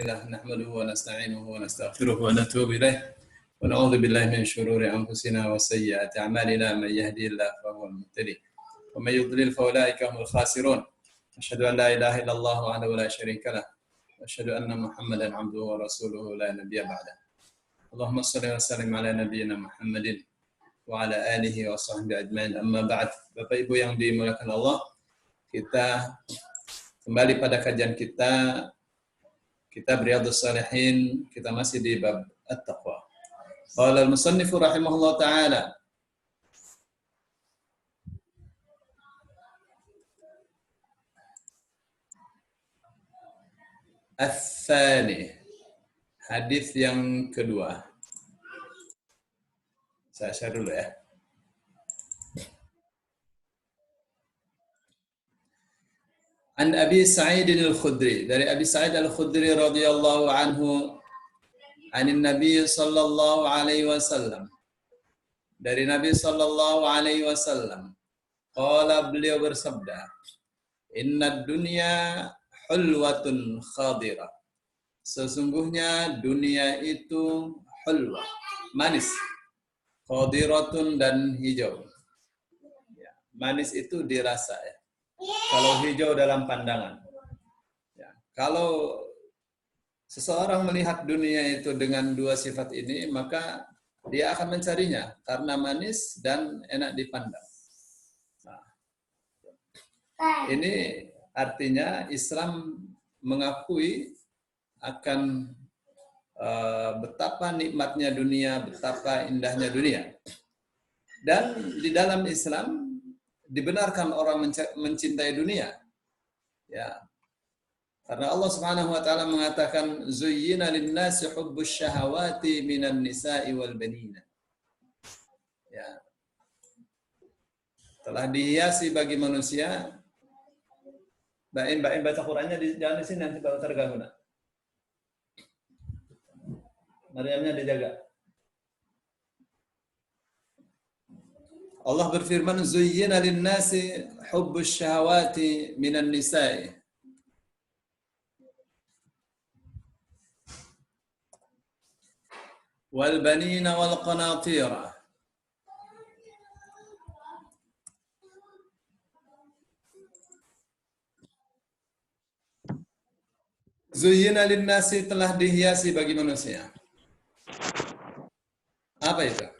نحمده ونستعينه ونستغفره ونتوب إليه ونعوذ بالله من شرور أنفسنا وسيئات أعمالنا من يهدي الله فهو المهتدي ومن يضلل فأولئك هم الخاسرون أشهد أن لا إله إلا الله وحده لا شريك له وأشهد أن محمدا عبده ورسوله لا نبي بعده اللهم صل وسلم على نبينا محمد وعلى آله وصحبه أجمعين أما بعد. Bapak Ibu yang dimuliakan Allah, kita kembali pada kajian kita Kitab Riyadhus Shalihin. Kita masih di bab at-taqwa. Qala al-musannif rahimahullah ta'ala, Ats-tsani, hadis yang kedua. Saya share dulu ya. An Abi Sa'id al-Khudri, dari Abi Sa'id al-Khudri radhiyallahu anhu, anin Nabi sallallahu alaihi wasallam, dari Nabi sallallahu alaihi wasallam, qala, beliau bersabda, inna dunya hulwatun khadira, sesungguhnya dunia itu hulwa, manis, khadiratun dan hijau. Ya, manis itu dirasa ya. Kalau hijau dalam pandangan. Ya, kalau seseorang melihat dunia itu dengan dua sifat ini, maka dia akan mencarinya karena manis dan enak dipandang. Nah, ini artinya Islam mengakui akan betapa nikmatnya dunia, betapa indahnya dunia. Dan di dalam Islam dibenarkan orang mencintai dunia. Ya. Karena Allah Subhanahu wa taala mengatakan zuyyina lin-nasi hubbus syahawati minan nisa'i wal banina. Ya. Telah dihiasi bagi manusia. Mbak baca Qur'annya jangan di sini nanti kalau terganggu. Maryamnya dijaga. Allah berfirman, zuyyina lin-nasi hubbus syahawati minan nisa'i wal banina wal qanatira zuyyina lin-nasi, telah dihiasi bagi manusia. Apa itu?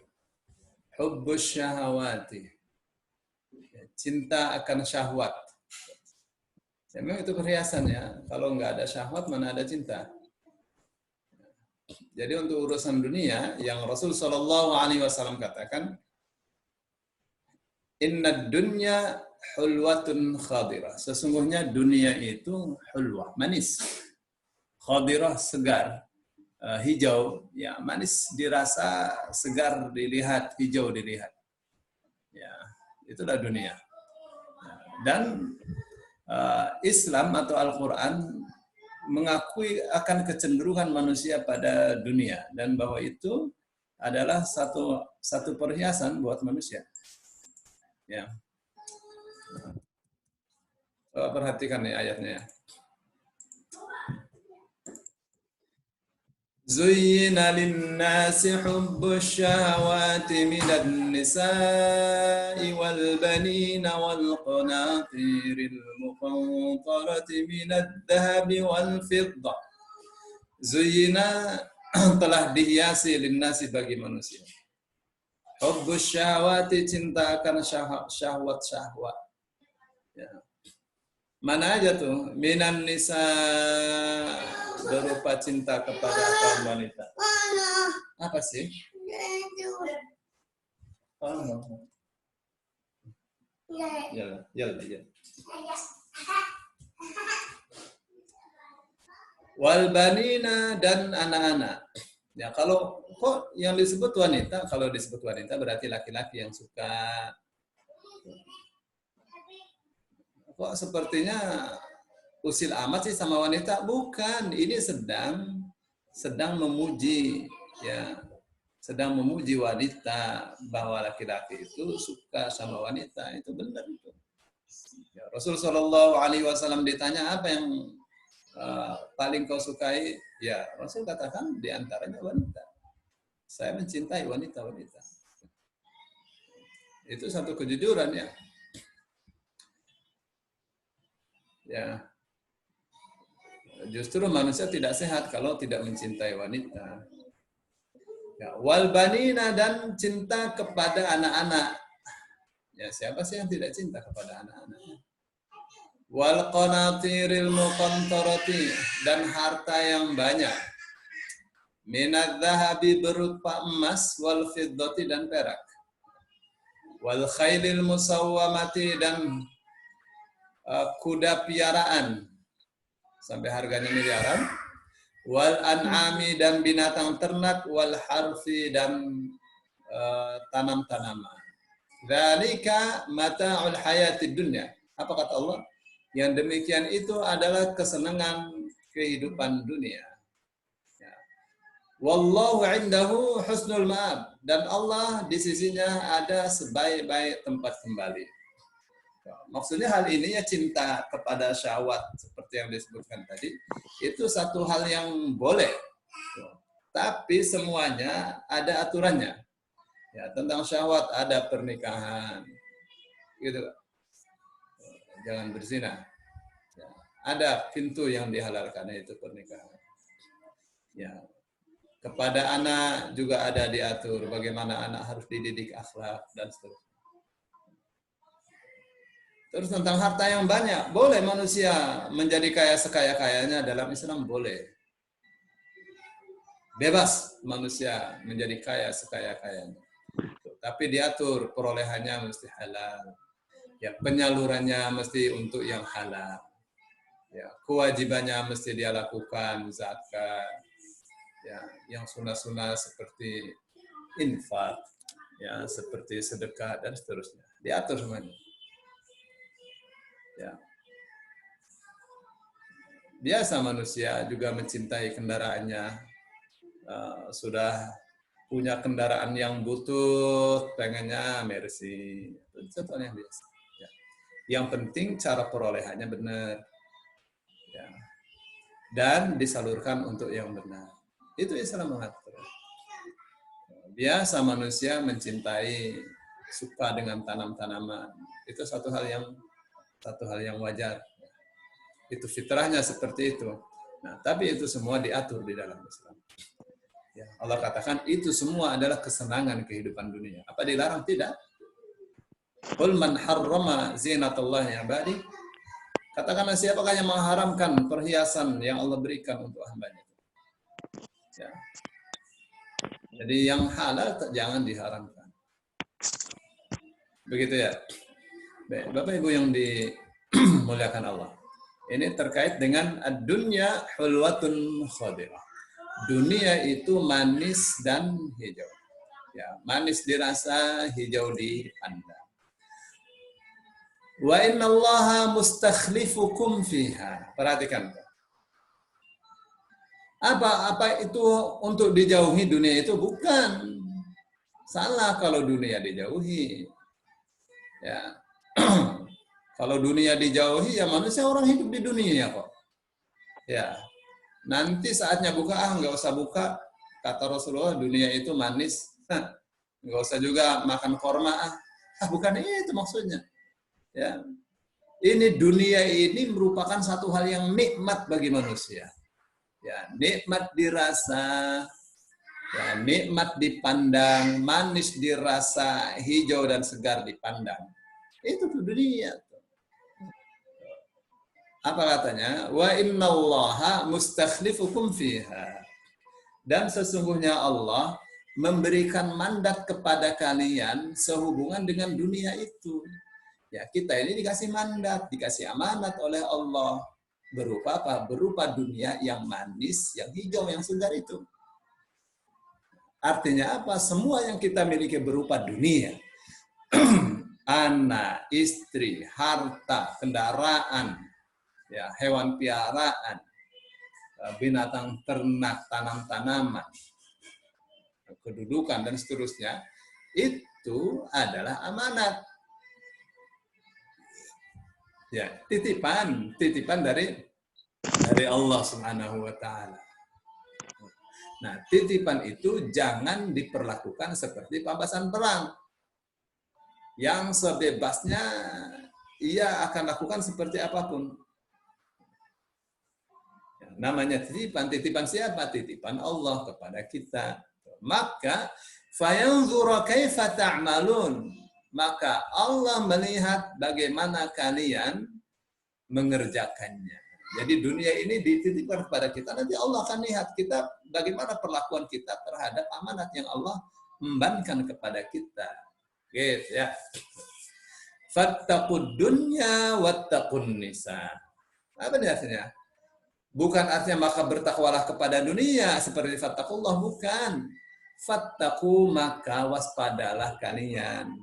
Hubbus syahawati, cinta akan syahwat. Memang itu perhiasannya. Kalau nggak ada syahwat, mana ada cinta. Jadi untuk urusan dunia, yang Rasul Shallallahu Alaihi Wasallam katakan, Inna dunya hulwatun khadira. Sesungguhnya dunia itu hulwah, manis. Khadirah, segar. Hijau, ya, manis dirasa, segar dilihat, hijau dilihat. Ya, itulah dunia. Dan Islam atau Al-Quran mengakui akan kecenderungan manusia pada dunia dan bahwa itu adalah satu perhiasan buat manusia. Ya. Perhatikan nih ayatnya. Zuyyina lin-nasi hubbus syahawati minan nisa'i wal banina wal qanatiril muqantarati minad dhahabi wal fiddah. Zuyyina, telah dihiasi lin-nasi bagi manusia. Hubbus syahawati, cinta akan syahwat-syahwat. Ya. Mana aja tuh? Minan nisa, berupa cinta kepada kaum wanita. Apa sih? Oh, ya. Wal banina, dan anak-anak. Ya, kalau kok yang disebut wanita, kalau disebut wanita berarti laki-laki yang suka. Kok sepertinya usil amat sih sama wanita? Bukan, ini sedang memuji, ya, sedang memuji wanita, bahwa laki-laki itu suka sama wanita. Itu benar itu. Ya, Rasul Shallallahu Alaihi Wasallam ditanya, apa yang paling kau sukai? Ya, Rasul katakan di antaranya wanita. Saya mencintai wanita-wanita. Itu satu kejujuran ya. Ya, justru manusia tidak sehat kalau tidak mencintai wanita. Ya, wal banina, dan cinta kepada anak-anak. Ya, siapa sih yang tidak cinta kepada anak-anak? Wal qanatiril muqantarati, dan harta yang banyak. Minadz dzahabi, berupa emas, wal fiddati, dan perak. Wal khailil musawwamati, dan kuda piaraan sampai harganya miliaran. Wal an'ami, dan binatang ternak. Wal harfi, dan tanam-tanaman. Dzalika mata'ul hayatid dunya. Apa kata Allah? Yang demikian itu adalah kesenangan kehidupan dunia. Ya. Wallahu indahu husnul ma'ab, dan Allah di sisinya ada sebaik-baik tempat kembali. Ya. Maksudnya hal ini ya, cinta kepada syahwat seperti yang disebutkan tadi, itu satu hal yang boleh. Ya. Tapi semuanya ada aturannya. Ya, tentang syahwat ada pernikahan, gitu. Jangan berzina. Ya, ada pintu yang dihalalkan, yaitu pernikahan. Ya, kepada anak juga ada diatur bagaimana anak harus dididik akhlak dan seterusnya. Terus tentang harta yang banyak, boleh manusia menjadi kaya sekaya-kayanya dalam Islam, boleh. Bebas manusia menjadi kaya sekaya-kayanya. Tapi diatur perolehannya mesti halal. Ya, penyalurannya mesti untuk yang halal. Ya, kewajibannya mesti dia lakukan, zakat. Ya, yang sunnah-sunnah seperti infak, ya, seperti sedekah dan seterusnya. Diatur semuanya. Ya. Biasa manusia juga mencintai kendaraannya. Sudah punya kendaraan yang butut, pengennya Mercy. Itu contohnya yang biasa. Ya. Yang penting cara perolehannya benar. Ya. Dan disalurkan untuk yang benar. Itu Islam mengatur. Biasa manusia mencintai, suka dengan tanam-tanaman. Itu satu hal yang wajar. Itu fitrahnya seperti itu. Nah, tapi itu semua diatur di dalam Islam. Ya, Allah katakan itu semua adalah kesenangan kehidupan dunia. Apa dilarang? Tidak. Qul man harrama zinatallahi ibadi. Katakanlah, siapakah yang mengharamkan perhiasan yang Allah berikan untuk hambanya. Ya. Jadi yang halal jangan diharamkan. Begitu ya. Baik, Bapak Ibu yang dimuliakan Allah. Ini terkait dengan ad-dunya hulwatun khadirah. Dunia itu manis dan hijau. Ya, manis dirasa, hijau dipandang. Wa innallaha mustakhlifukum fiha. Perhatikan. Apa itu untuk dijauhi dunia itu? Bukan. Salah kalau dunia dijauhi. Ya. Kalau dunia dijauhi, ya manusia orang hidup di dunia kok. Ya. Nanti saatnya buka, nggak usah buka. Kata Rasulullah, dunia itu manis. Nggak usah juga makan korma. Bukan itu maksudnya. Ya. Ini dunia ini merupakan satu hal yang nikmat bagi manusia. Ya, nikmat dirasa, ya, nikmat dipandang, manis dirasa, hijau dan segar dipandang. Itu dunia. Apa katanya? Wa innallaha mustakhlifukum fiha. Dan sesungguhnya Allah memberikan mandat kepada kalian sehubungan dengan dunia itu. Ya, kita ini dikasih mandat, dikasih amanat oleh Allah. Berupa apa? Berupa dunia yang manis, yang hijau, yang segar itu. Artinya apa? Semua yang kita miliki berupa dunia. Anak, istri, harta, kendaraan, ya, hewan piaraan, binatang ternak, tanam-tanaman, kedudukan dan seterusnya, itu adalah amanat. Ya, titipan dari Allah Subhanahu wa taala. Nah, titipan itu jangan diperlakukan seperti pampasan perang. Yang sebebasnya ia akan lakukan seperti apapun. Namanya titipan. Titipan siapa? Titipan Allah kepada kita. Maka fayanzura kaifa ta'malun. Maka Allah melihat bagaimana kalian mengerjakannya. Jadi dunia ini dititipkan kepada kita, nanti Allah akan lihat kita bagaimana perlakuan kita terhadap amanat yang Allah membebankan kepada kita. Gitu ya. Fattaqud dunya wattaqun nisa. Apa ini artinya? Bukan artinya maka bertakwalah kepada dunia seperti fattaqullah, bukan. Fattaqu, maka waspadalah kalian.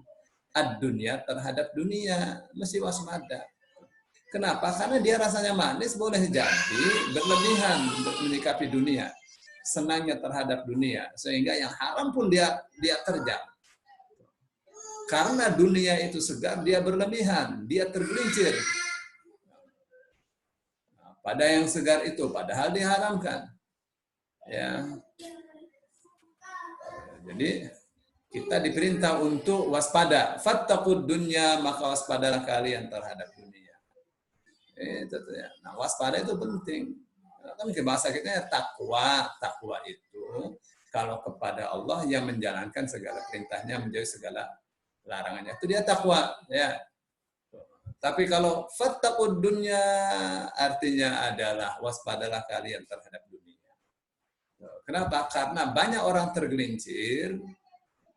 Ad-dunya, terhadap dunia, mesti waspada. Kenapa? Karena dia rasanya manis, boleh jadi berlebihan untuk menyikapi dunia. Senangnya terhadap dunia, sehingga yang haram pun dia terjang. Karena dunia itu segar, dia berlebihan, dia tergelincir. Pada yang segar itu, padahal diharamkan. Ya. Jadi kita diperintah untuk waspada. Fattaqud dunya, maka waspadalah kalian terhadap dunia. Itu ya. Nah, waspada itu penting. Kan bahasa kita ya takwa. Takwa itu kalau kepada Allah yang menjalankan segala perintahnya, menjauhi segala larangannya. Itu dia takwa, ya. Tapi kalau fattaqud dunya artinya adalah waspadalah kalian terhadap dunia. Kenapa? Karena banyak orang tergelincir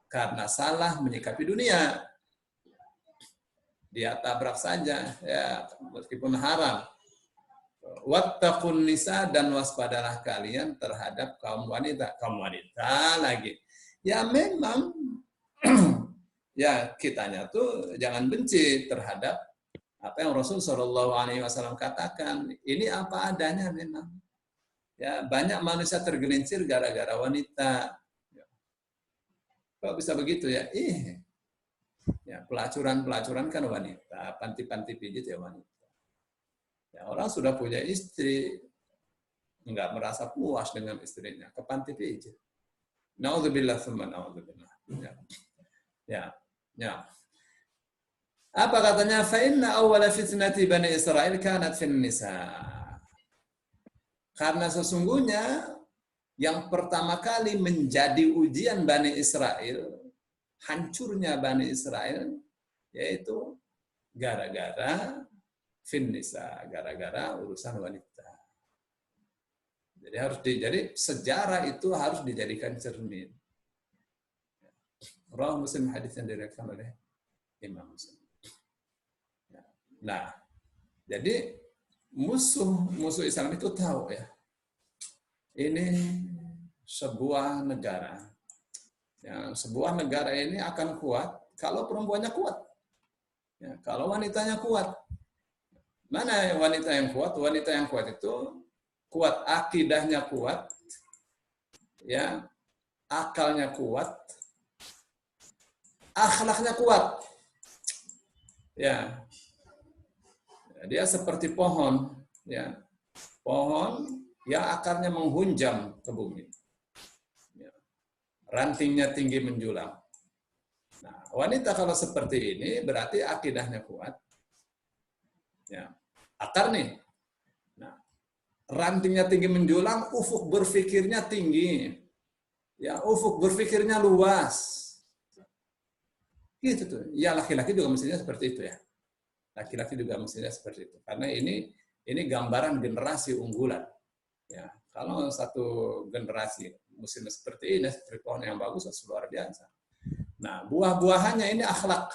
karena salah menyikapi dunia. Dia tabrak saja, ya, meskipun haram. Wattaqun nisa, dan waspadalah kalian terhadap kaum wanita. Kaum wanita lagi. Ya memang ya kitanya tuh jangan benci terhadap apa yang Rasul Shallallahu Alaihi Wasallam katakan. Ini apa adanya memang. Ya banyak manusia tergelincir gara-gara wanita. Kok bisa begitu ya? Ya pelacuran kan wanita, panti-panti pijit ya wanita. Ya orang sudah punya istri, nggak merasa puas dengan istrinya, ke panti pijit. Naudzubillah tsumma naudzubillah. Ya. Apa katanya? Fa inna awwala fitnati Bani Israil kanat fin nisa. Karena sesungguhnya yang pertama kali menjadi ujian Bani Israel, hancurnya Bani Israel, yaitu gara-gara finnisa, gara-gara urusan wanita. Jadi sejarah itu harus dijadikan cermin. Rawah Muslim, hadis yang diriwayatkan oleh Imam Muslim. Nah, jadi musuh Islam itu tahu ya, ini sebuah negara. Ya, sebuah negara ini akan kuat kalau perempuannya kuat. Ya, kalau wanitanya kuat. Mana wanita yang kuat? Wanita yang kuat itu kuat, akidahnya kuat, ya, akalnya kuat, akhlaknya kuat. Ya. Dia seperti pohon, ya. Pohon yang akarnya menghunjam ke bumi. Ya. Rantingnya tinggi menjulang. Nah, wanita kalau seperti ini berarti akidahnya kuat. Ya. Akar nih. Nah, rantingnya tinggi menjulang, ufuk berpikirnya tinggi. Ya, ufuk berpikirnya luas. Gitu tuh. Ya, laki-laki juga mestinya seperti itu ya. Laki-laki juga mestinya seperti itu. Karena ini gambaran generasi unggulan. Ya, kalau satu generasi muslim seperti ini, seperti pohon yang bagus, luar biasa. Nah, buah-buahannya ini akhlak.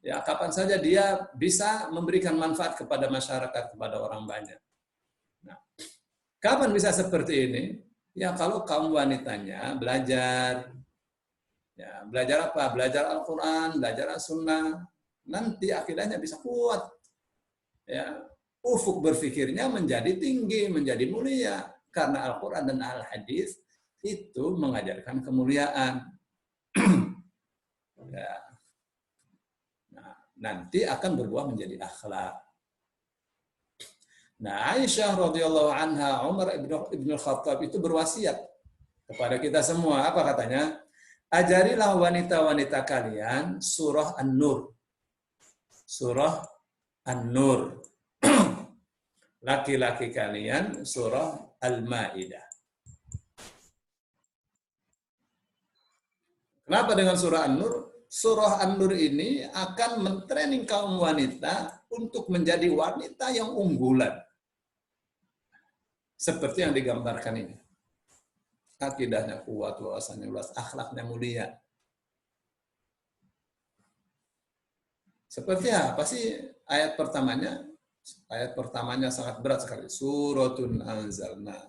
Ya, kapan saja dia bisa memberikan manfaat kepada masyarakat, kepada orang banyak. Nah, kapan bisa seperti ini? Ya, kalau kaum wanitanya belajar. Ya, belajar apa? Belajar Al-Quran, belajar As-Sunnah. Nanti akidahnya bisa kuat. Ya, ufuk berpikirnya menjadi tinggi, menjadi mulia. Karena Al-Quran dan Al-Hadis itu mengajarkan kemuliaan. Ya. Nah, nanti akan berbuah menjadi akhlak. Nah, Aisyah radhiyallahu anha, Umar ibn Khattab itu berwasiat. kepada kita semua. Apa katanya? Ajarilah wanita-wanita kalian surah An-Nur. Surah An-Nur. Laki-laki kalian surah Al-Maidah. Kenapa dengan surah An-Nur? Surah An-Nur ini akan mentraining kaum wanita untuk menjadi wanita yang unggulan. Seperti yang digambarkan ini. Akidahnya kuat, wawasannya luas, akhlaknya mulia. Seperti apa sih ayat pertamanya? Ayat pertamanya sangat berat sekali. Suratun anzalna.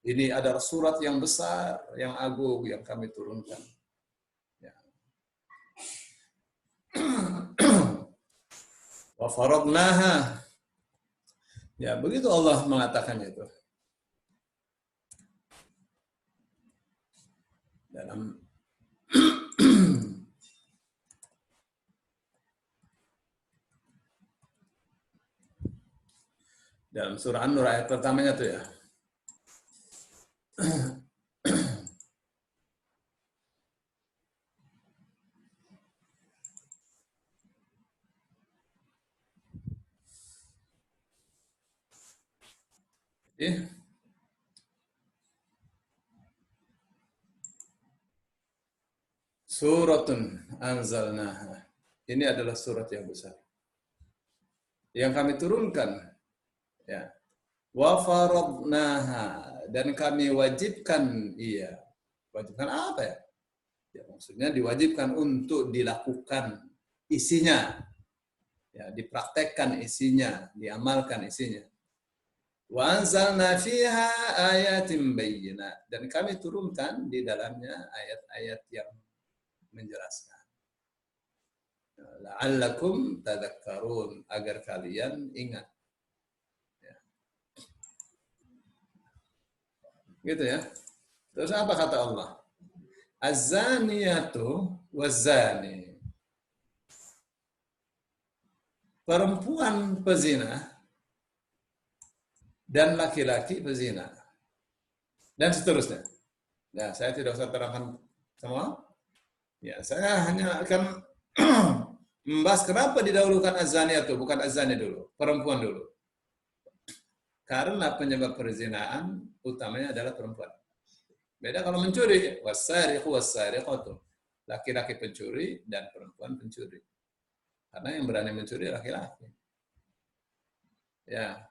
Ini adalah surat yang besar, yang agung, yang kami turunkan. Ya. Wa faradnaha. Ya, begitu Allah mengatakan itu. Dalam surah An-Nur ayat pertamanya tuh ya. Suratun anzalnaha. Ini adalah surat yang besar. Yang kami turunkan. Ya. Wa faradnaha. Dan kami wajibkan ia. Wajibkan apa ya? Ya, maksudnya diwajibkan untuk dilakukan isinya. Ya, dipraktekkan isinya, diamalkan isinya. Wa anzalna fiha ayatin bayyinat. Dan kami turunkan di dalamnya ayat-ayat yang menjelaskan. La'allakum tadhakkarun, agar kalian ingat. Ya. Gitu ya. Terus apa kata Allah? Az-zaniyatu waz-zani. Perempuan pezina dan laki-laki pezina. Dan seterusnya. Nah, saya tidak usah terangkan semua. Ya, saya hanya akan membahas kenapa didahulukan az-zaniyatu, bukan az-zani dulu, perempuan dulu. Karena penyebab perzinaan utamanya adalah perempuan. Beda kalau mencuri, was-sariqu was-sariqatu. Laki-laki pencuri dan perempuan pencuri. Karena yang berani mencuri laki-laki. Ya.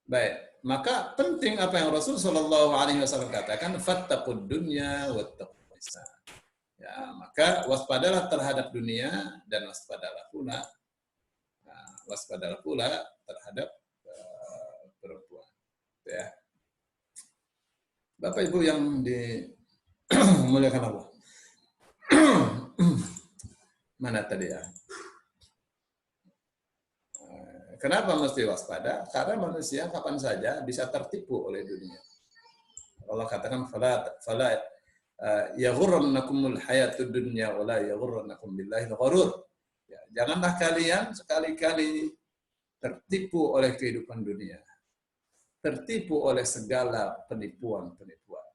Baik, maka penting apa yang Rasul Shallallahu Alaihi Wasallam katakan, fattaqud dunya wattaqun nisa. Ya, maka waspadalah terhadap dunia dan waspadalah pula terhadap perempuan. Ya. Bapak Ibu yang dimuliakan Allah. Mana tadi ya? Kenapa mesti waspada? Karena manusia kapan saja bisa tertipu oleh dunia. Allah katakan fala yaghurrannakumul hayatud dunya wa la yaghurrannakum billahi al-gharur. Ya, janganlah kalian sekali-kali tertipu oleh kehidupan dunia. Tertipu oleh segala penipuan-penipuan.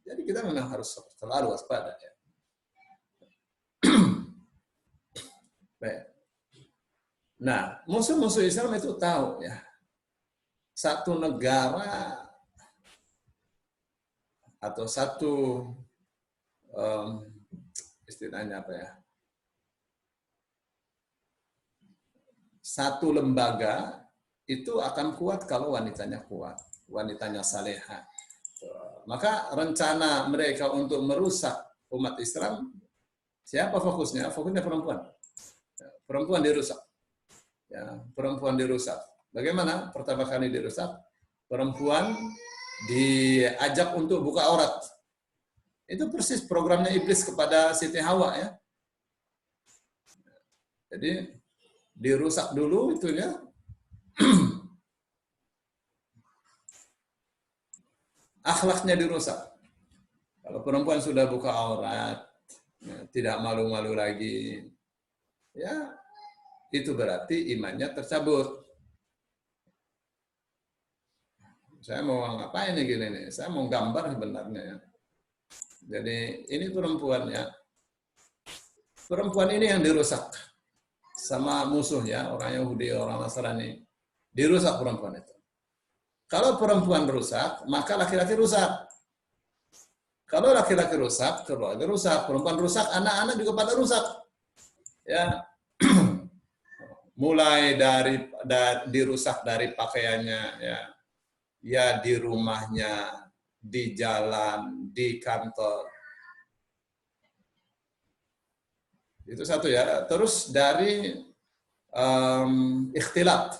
Jadi kita memang harus selalu waspada ya. Baik. Nah, musuh-musuh Islam itu tahu ya. Satu negara atau satu istilahnya apa ya? Satu lembaga itu akan kuat kalau wanitanya kuat, wanitanya salehah. Maka rencana mereka untuk merusak umat Islam, siapa fokusnya? Fokusnya perempuan. Perempuan dirusak. Ya, perempuan dirusak. Bagaimana pertama kali dirusak? Perempuan diajak untuk buka aurat. Itu persis programnya iblis kepada Siti Hawa ya. Jadi dirusak dulu itunya. Akhlaknya dirusak. Kalau perempuan sudah buka aurat, ya, tidak malu-malu lagi, ya itu berarti imannya tercabut. Saya mau ngapain nih gini nih? Saya mau gambar sebenarnya ya. Jadi ini perempuannya. Perempuan ini yang dirusak sama musuh ya, orang Yahudi, orang Nasrani. Dirusak perempuan itu. Kalau perempuan rusak, maka laki-laki rusak. Kalau laki-laki rusak, keluarga rusak. Perempuan rusak, anak-anak juga pada rusak. Ya, mulai dirusak dari pakaiannya, ya di rumahnya, di jalan, di kantor. Itu satu ya. Terus dari ikhtilat.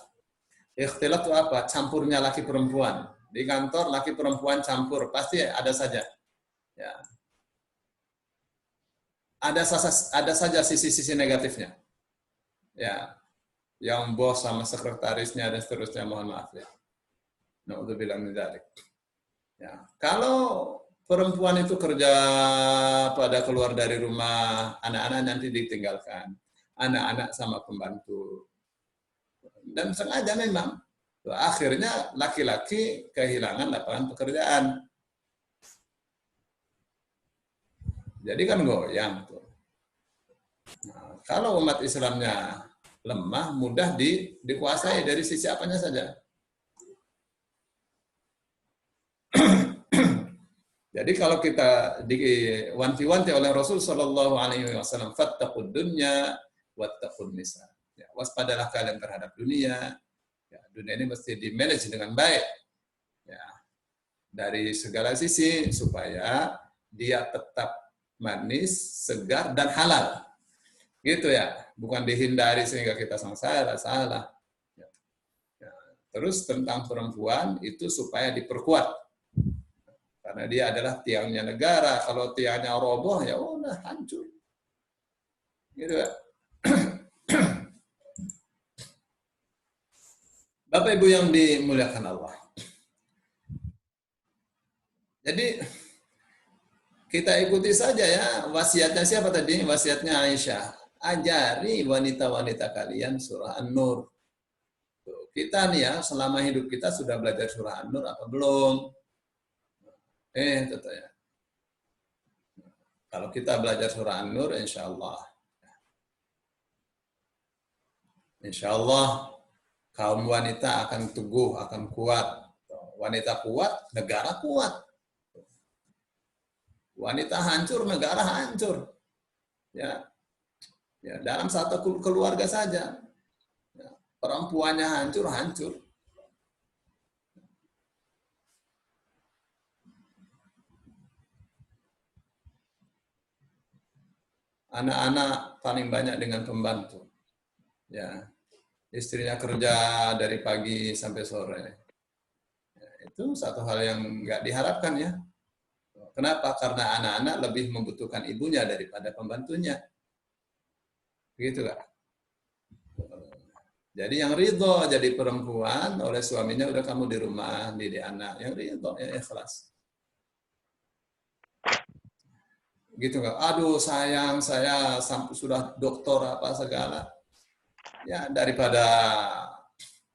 Ikhtilat itu apa? Campurnya laki perempuan. Di kantor laki perempuan campur, pasti ada saja. Ya. Ada saja sisi-sisi negatifnya. Ya, yang bos sama sekretarisnya dan seterusnya, mohon maaf ya. Na'udzubillah min dzalik. Ya, kalau perempuan itu kerja pada keluar dari rumah, anak-anak nanti ditinggalkan. Anak-anak sama pembantu. Dan sengaja memang. Akhirnya laki-laki kehilangan lapangan pekerjaan. Jadi kan goyang tuh. Nah, kalau umat Islamnya lemah, mudah dikuasai dari sisi apanya saja. Jadi kalau kita diwanti-wanti oleh Rasul Shallallahu Alaihi Wasallam, fattaqud dunya wattaqun nisa. Ya, waspadalah kalian terhadap dunia. Ya, dunia ini mesti dimanage dengan baik. Ya, dari segala sisi supaya dia tetap manis, segar dan halal. Gitu ya, bukan dihindari sehingga kita salah. Ya. Ya. Terus tentang perempuan itu supaya diperkuat. Karena dia adalah tiangnya negara. Kalau tiangnya roboh, ya udah hancur. Gitu ya. Bapak Ibu yang dimuliakan Allah. Jadi kita ikuti saja ya wasiatnya siapa tadi? Wasiatnya Aisyah. Ajari wanita-wanita kalian surah An-Nur. Kita nih ya selama hidup kita sudah belajar surah An-Nur apa belum? Tentunya. Kalau kita belajar surah An-Nur, insya Allah kaum wanita akan teguh, akan kuat. Wanita kuat, negara kuat. Wanita hancur, negara hancur. Ya, dalam satu keluarga saja. Ya, perempuannya hancur. Anak-anak paling banyak dengan pembantu. Ya, istrinya kerja dari pagi sampai sore. Ya, itu satu hal yang nggak diharapkan ya. Kenapa? Karena anak-anak lebih membutuhkan ibunya daripada pembantunya. Begitu kan? Jadi yang ridho jadi perempuan oleh suaminya, udah kamu di rumah, didik anak. Yang ridho, yang ikhlas. Gitu nggak? Aduh sayang, saya sampai sudah doktor apa segala. Ya daripada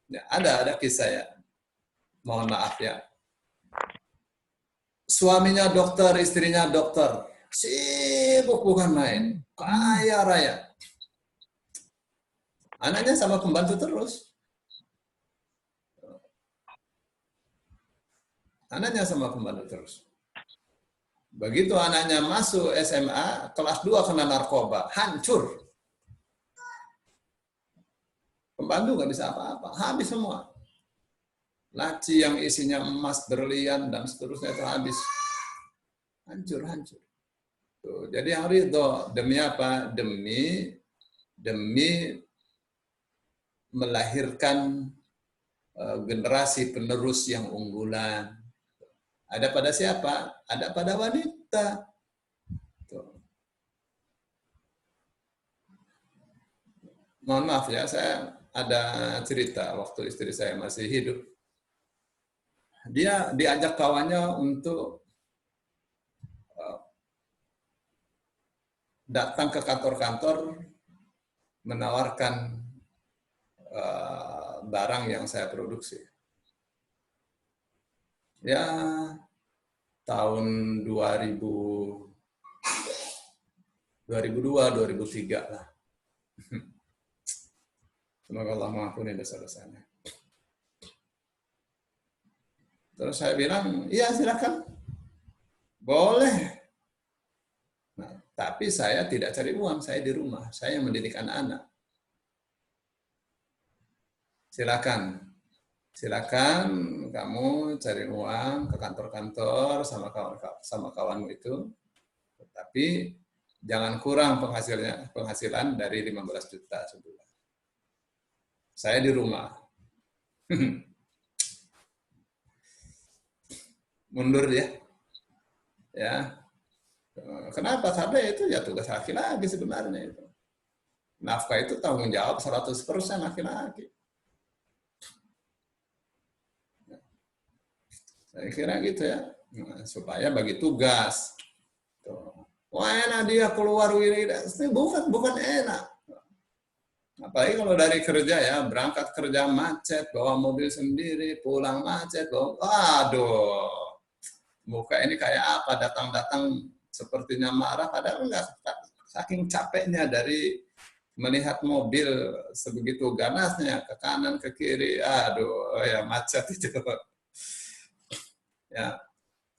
ya, ada kisah ya. Mohon maaf ya. Suaminya dokter, istrinya dokter. Sibuk bukan main. Kaya raya. Anaknya sama pembantu terus. Anaknya sama pembantu terus. Begitu anaknya masuk SMA, kelas 2 kena narkoba, hancur. Pembantu nggak bisa apa-apa, habis semua. Laci yang isinya emas, berlian, dan seterusnya itu habis. Hancur. Tuh, jadi yang ridho, demi apa? Demi melahirkan generasi penerus yang unggulan. Ada pada siapa? Ada pada wanita. Tuh. Mohon maaf ya, saya ada cerita waktu istri saya masih hidup. Dia diajak kawannya untuk datang ke kantor-kantor menawarkan barang yang saya produksi. Ya, tahun 2002, 2003 lah. Semoga Allah mengampuni dosa-dosanya. Terus saya bilang, iya silakan, boleh. Nah, tapi saya tidak cari uang, saya di rumah, saya mendidik anak-anak. Silakan, silakan kamu cari uang ke kantor-kantor sama kawanmu itu, tapi jangan kurang penghasilan dari 15 juta sebulan. Saya di rumah. Mundur dia. Ya. Kenapa? Karena itu ya tugas laki-laki sebenarnya itu. Nafkah itu tanggung jawab 100% laki-laki. Saya kira gitu ya. Nah, supaya bagi tugas. Wah enak dia keluar ini. Bukan enak. Apalagi kalau dari kerja ya, berangkat kerja macet, bawa mobil sendiri, pulang macet, aduh, muka ini kayak apa, datang-datang sepertinya marah, padahal enggak, saking capeknya dari melihat mobil sebegitu ganasnya, ke kanan, ke kiri, aduh, ya macet itu. Ya,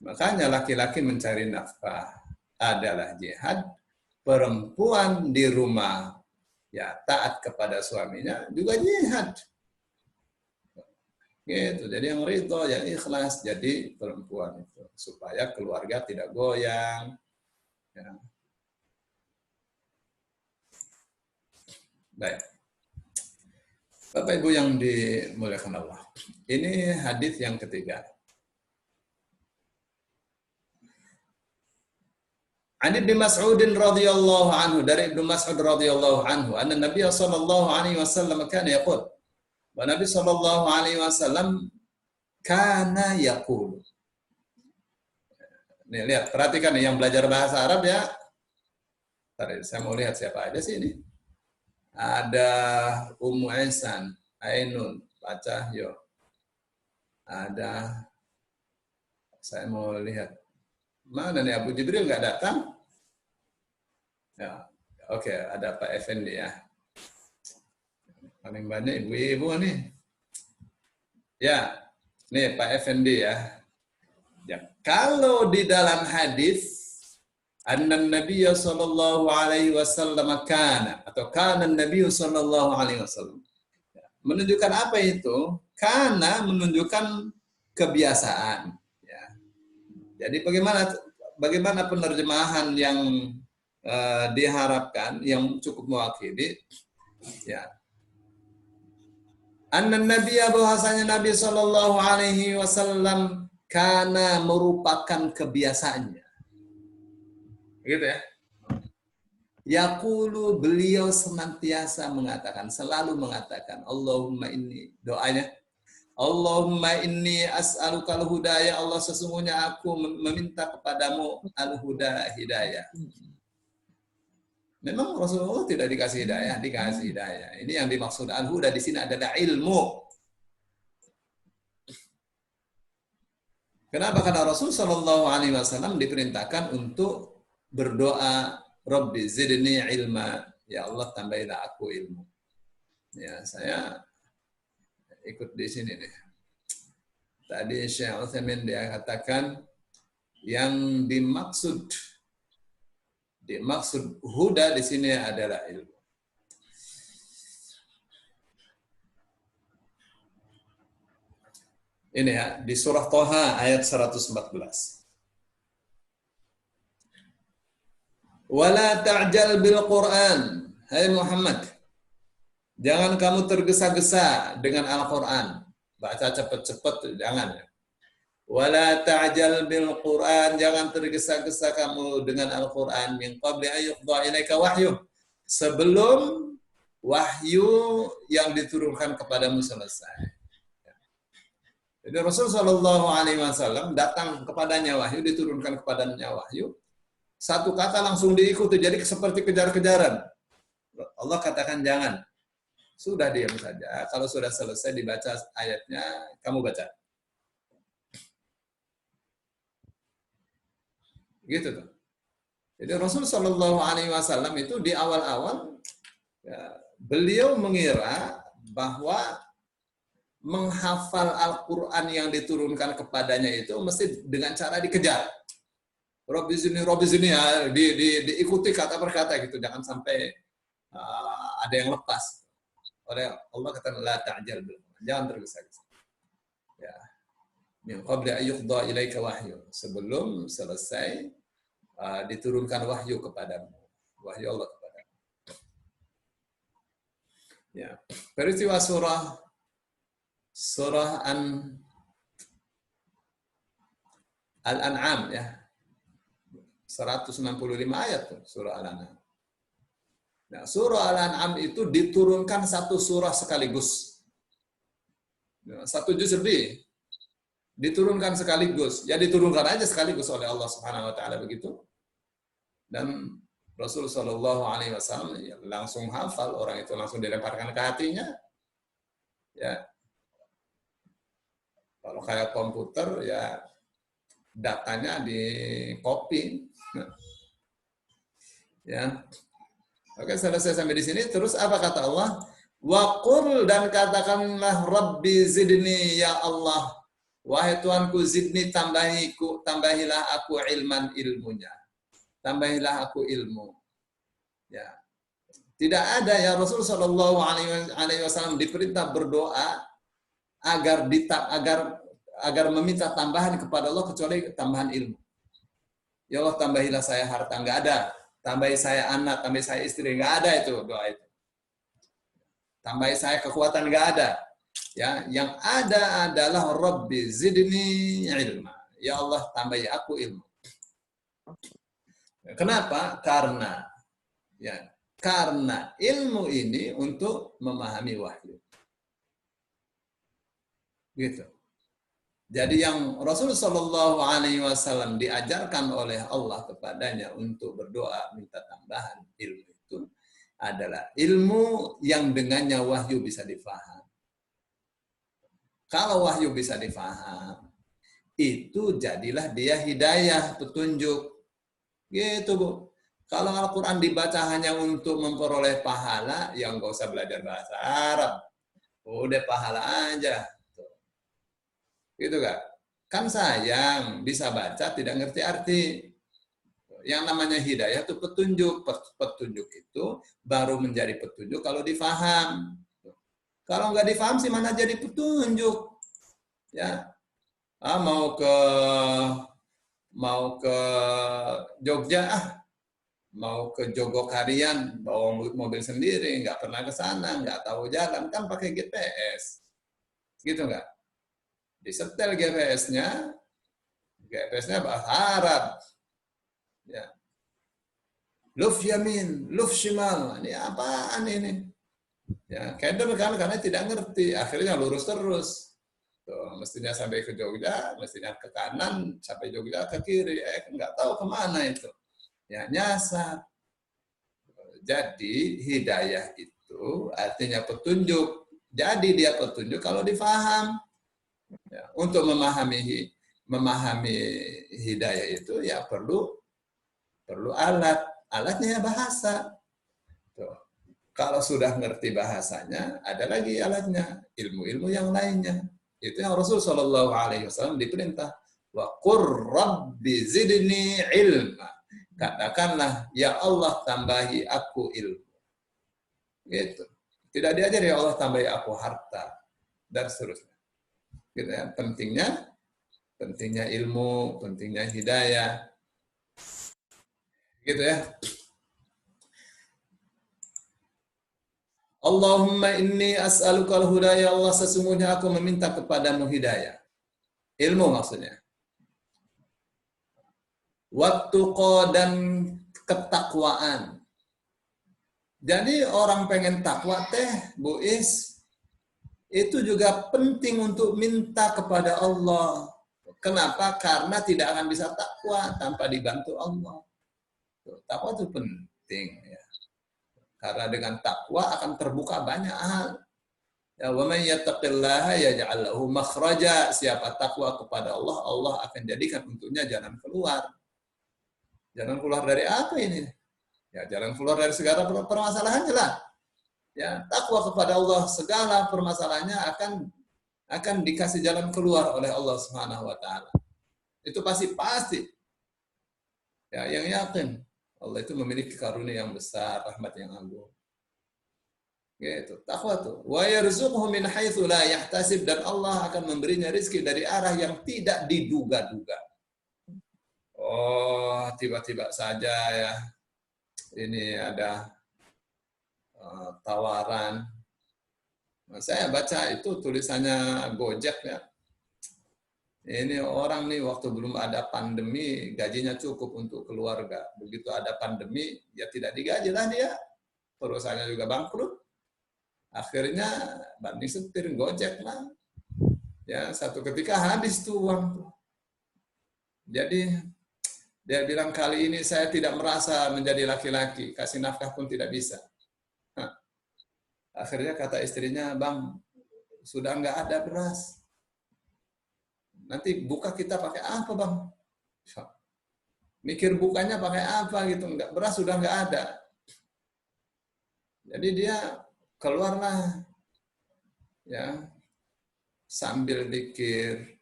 makanya laki-laki mencari nafkah adalah jihad, perempuan di rumah ya taat kepada suaminya juga jihad. Gitu. Jadi yang ridho, yang ikhlas jadi perempuan itu supaya keluarga tidak goyang. Ya. Baik. Bapak Ibu yang dimuliakan Allah. Ini hadis yang ketiga. An Ibnu Mas'ud radhiyallahu anhu, dari Ibnu Mas'ud radhiyallahu anhu, anna Nabi sallallahu alaihi wasallam kana yaqul. Wa Nabi sallallahu alaihi wasallam kana yaqul. Nih lihat, perhatikan nih yang belajar bahasa Arab ya. Tadi saya mau lihat siapa aja sih ini. Ada Ummu Ihsan, Ainun, baca yuk. Ada, saya mau lihat. Mana nih Abu Jibril nggak datang? Ya, oke, ada Pak Effendi ya. Paling banyak ibu-ibu nih. Ya, nih Pak Effendi ya. Ya, kalau di dalam hadis annan Nabi sallallahu alaihi wasallam kana Nabi sallallahu alaihi wasallam. Menunjukkan apa itu? Karena menunjukkan kebiasaan. Ya. Jadi bagaimana penerjemahan yang diharapkan yang cukup mewakili? Ya. Annan Nabi bahwasanya Nabi Shallallahu Alaihi Wasallam karena merupakan kebiasaannya. Gitu ya. Yaqulu, beliau senantiasa mengatakan, selalu mengatakan, Allahumma inni, doanya, Allahumma inni as'aluka al-huda, ya Allah sesungguhnya aku meminta kepadamu al-huda, hidayah. Memang Rasulullah tidak dikasih hidayah, dikasih hidayah. Ini yang dimaksud al-huda di sini adalah ilmu. Kenapa? Karena Rasul Shallallahu Alaihi Wasallam diperintahkan untuk berdoa, Rabbi zidni ilma, ya Allah tambahilah aku ilmu. Ya, saya ikut di sini nih. Tadi Syekh Utsaimin dia katakan yang dimaksud huda di sini adalah ilmu. Ini ya, di surah Thaha ayat 114. Wala ta'jal bil Qur'an. Hai Muhammad, jangan kamu tergesa-gesa dengan Al-Qur'an. Baca cepat-cepat jangan. Wala ta'jal bil Qur'an, jangan tergesa-gesa kamu dengan Al-Qur'an min qabli ayyuhdha ilaika wahyu. Sebelum wahyu yang diturunkan kepadamu selesai. Jadi Rasul Shallallahu Alaihi Wasallam datang kepadanya wahyu, diturunkan kepadanya wahyu. Satu kata langsung diikuti, jadi seperti kejar-kejaran. Allah katakan jangan. Sudah diam saja. Kalau sudah selesai dibaca ayatnya, kamu baca. Gitu tuh. Jadi Rasul Shallallahu Alaihi Wasallam itu di awal-awal ya, beliau mengira bahwa menghafal Al-Quran yang diturunkan kepadanya itu mesti dengan cara dikejar. Robbi zini ya, diikuti kata per kata gitu, jangan sampai ada yang lepas. Oleh Allah kata la ta'jal bil Quran, jangan tergesa-gesa. Ya. Min qabli ayyuqda ilaika wahyu, sebelum selesai diturunkan wahyu kepadamu, wahyu Allah kepadamu. Ya, peristiwa surah Al-An'am ya, 165 ayat tuh surah Al-An'am. Nah, surah Al-An'am itu diturunkan satu surah sekaligus. Satu juz lebih diturunkan sekaligus. Ya diturunkan aja sekaligus oleh Allah Subhanahu wa taala begitu. Dan Rasul Shallallahu Alaihi Wasallam ya, langsung hafal, orang itu langsung dilemparkan ke hatinya. Ya, kalau kayak komputer ya datanya di copy. Ya, oke, selesai sampai di sini. Terus apa kata Allah? Wa qul, dan katakanlah Rabbi zidni ya Allah. Wahai Tuhanku, zidni tambahilah aku ilman ilmunya. Tambahilah aku ilmu. Ya. Tidak ada ya Rasul Shallallahu Alaihi Wasallam diperintah berdoa agar meminta tambahan kepada Allah kecuali tambahan ilmu. Ya Allah, tambahilah saya harta, nggak ada. Tambahi saya anak, tambahi saya istri, nggak ada itu doa itu. Tambahi saya kekuatan, nggak ada. Ya, yang ada adalah Rabbi zidni ilma. Ya Allah, tambahi aku ilmu. Kenapa? Karena ilmu ini untuk memahami wahyu. Gitu. Jadi yang Rasulullah Shallallahu Alaihi Wasallam diajarkan oleh Allah kepadanya untuk berdoa minta tambahan ilmu itu adalah ilmu yang dengannya wahyu bisa difaham. Kalau wahyu bisa difaham, itu jadilah dia hidayah, petunjuk. Gitu Bu. Kalau Al-Quran dibaca hanya untuk memperoleh pahala, yang nggak usah belajar bahasa Arab. Udah pahala aja. Gitu kan? Kan sayang, bisa baca tidak ngerti arti. Yang namanya hidayah itu petunjuk. Petunjuk itu baru menjadi petunjuk kalau difaham. Kalau nggak difaham sih mana jadi petunjuk. Ya, mau ke Jogja, mau ke Jogokarian, bawa mobil sendiri, nggak pernah ke sana, nggak tahu jalan, kan pakai GPS. Gitu nggak? Disetel GPS-nya bahasa Arab. Ya. Luf yamin, luf shimal. Ini apaan ini? Ya, keder kan karena tidak ngerti. Akhirnya lurus terus. Tuh, mestinya sampai ke Jogja, mestinya ke kanan, sampai Jogja ke kiri. Nggak tahu kemana itu. Ya, nyasar. Jadi hidayah itu artinya petunjuk. Jadi dia petunjuk kalau difaham. Ya, untuk memahami hidayah itu ya perlu alatnya bahasa. Tuh. Kalau sudah ngerti bahasanya, ada lagi alatnya, ilmu-ilmu yang lainnya. Itu yang Rasul Shallallahu Alaihi Wasallam diperintah. Wa qur Rabbi zidni ilma. Katakanlah, ya Allah tambahi aku ilmu. Gitu. Tidak diajar ya Allah tambahi aku harta dan seterusnya. Gitu ya. Pentingnya ilmu, pentingnya hidayah. Gitu ya. Allahumma inni as'alukal huda, ya Allah, sesungguhnya aku meminta kepadamu hidayah. Ilmu maksudnya. Wattuqa, dan ketakwaan. Jadi orang pengen takwa teh, Bu Is, itu juga penting untuk minta kepada Allah. Kenapa? Karena tidak akan bisa takwa tanpa dibantu Allah. Takwa itu penting ya. Karena dengan takwa akan terbuka banyak hal. Ya, wa may yattaqillaha yaj'al lahu makhraja. Siapa takwa kepada Allah, Allah akan jadikan untuknya jalan keluar. Jalan keluar dari apa ini? Ya, jalan keluar dari segala permasalahannya lah. Ya, takwa kepada Allah, segala permasalahannya akan dikasih jalan keluar oleh Allah Subhanahu wa taala. Itu pasti. Ya, yang yakin Allah itu memiliki karunia yang besar, rahmat yang agung. Gitu. Takwa tuh. Wa yarzuquhu min haitsu la yahtasib, dan Allah akan memberinya rezeki dari arah yang tidak diduga-duga. Oh, tiba-tiba saja ya. Ini ada tawaran. Nah, saya baca itu tulisannya Gojek ya. Ini orang nih waktu belum ada pandemi gajinya cukup untuk keluarga. Begitu ada pandemi ya tidak digaji lah dia. Perusahaannya juga bangkrut. Akhirnya banding setir Gojek lah. Ya, satu ketika habis tuh uang. Jadi dia bilang kali ini saya tidak merasa menjadi laki-laki, kasih nafkah pun tidak bisa. Nah, akhirnya kata istrinya, Bang, sudah nggak ada beras. Nanti buka kita pakai apa, Bang? Mikir bukanya pakai apa gitu, nggak, beras sudah nggak ada. Jadi dia keluarlah ya sambil pikir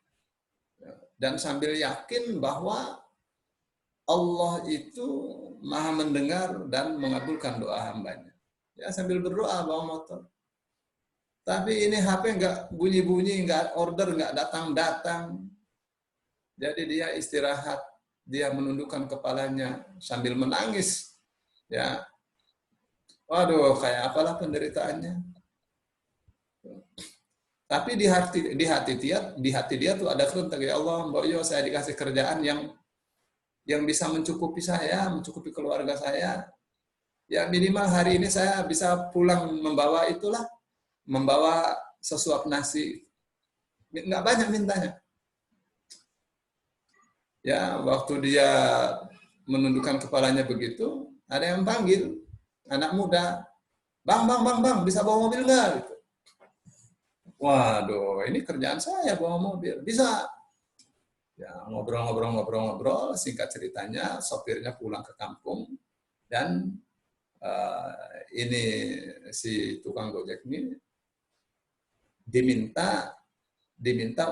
dan sambil yakin bahwa Allah itu maha mendengar dan mengabulkan doa hambanya. Ya sambil berdoa bawa motor. Tapi ini HP nggak bunyi-bunyi, nggak order, nggak datang-datang. Jadi dia istirahat, dia menundukkan kepalanya sambil menangis. Ya, waduh, kayak apalah penderitaannya. Tapi di hati dia tuh ada kerentak, ya Allah, Mbak Yo, saya dikasih kerjaan yang bisa mencukupi saya, mencukupi keluarga saya. Ya minimal hari ini saya bisa pulang membawa itulah, membawa sesuap nasi. Nggak banyak mintanya. Ya, waktu dia menundukkan kepalanya begitu, ada yang panggil anak muda, bang, bisa bawa mobil nggak? Gitu. Waduh, ini kerjaan saya bawa mobil, bisa. Ya, ngobrol, singkat ceritanya, sopirnya pulang ke kampung, dan ini si tukang Gojek ini diminta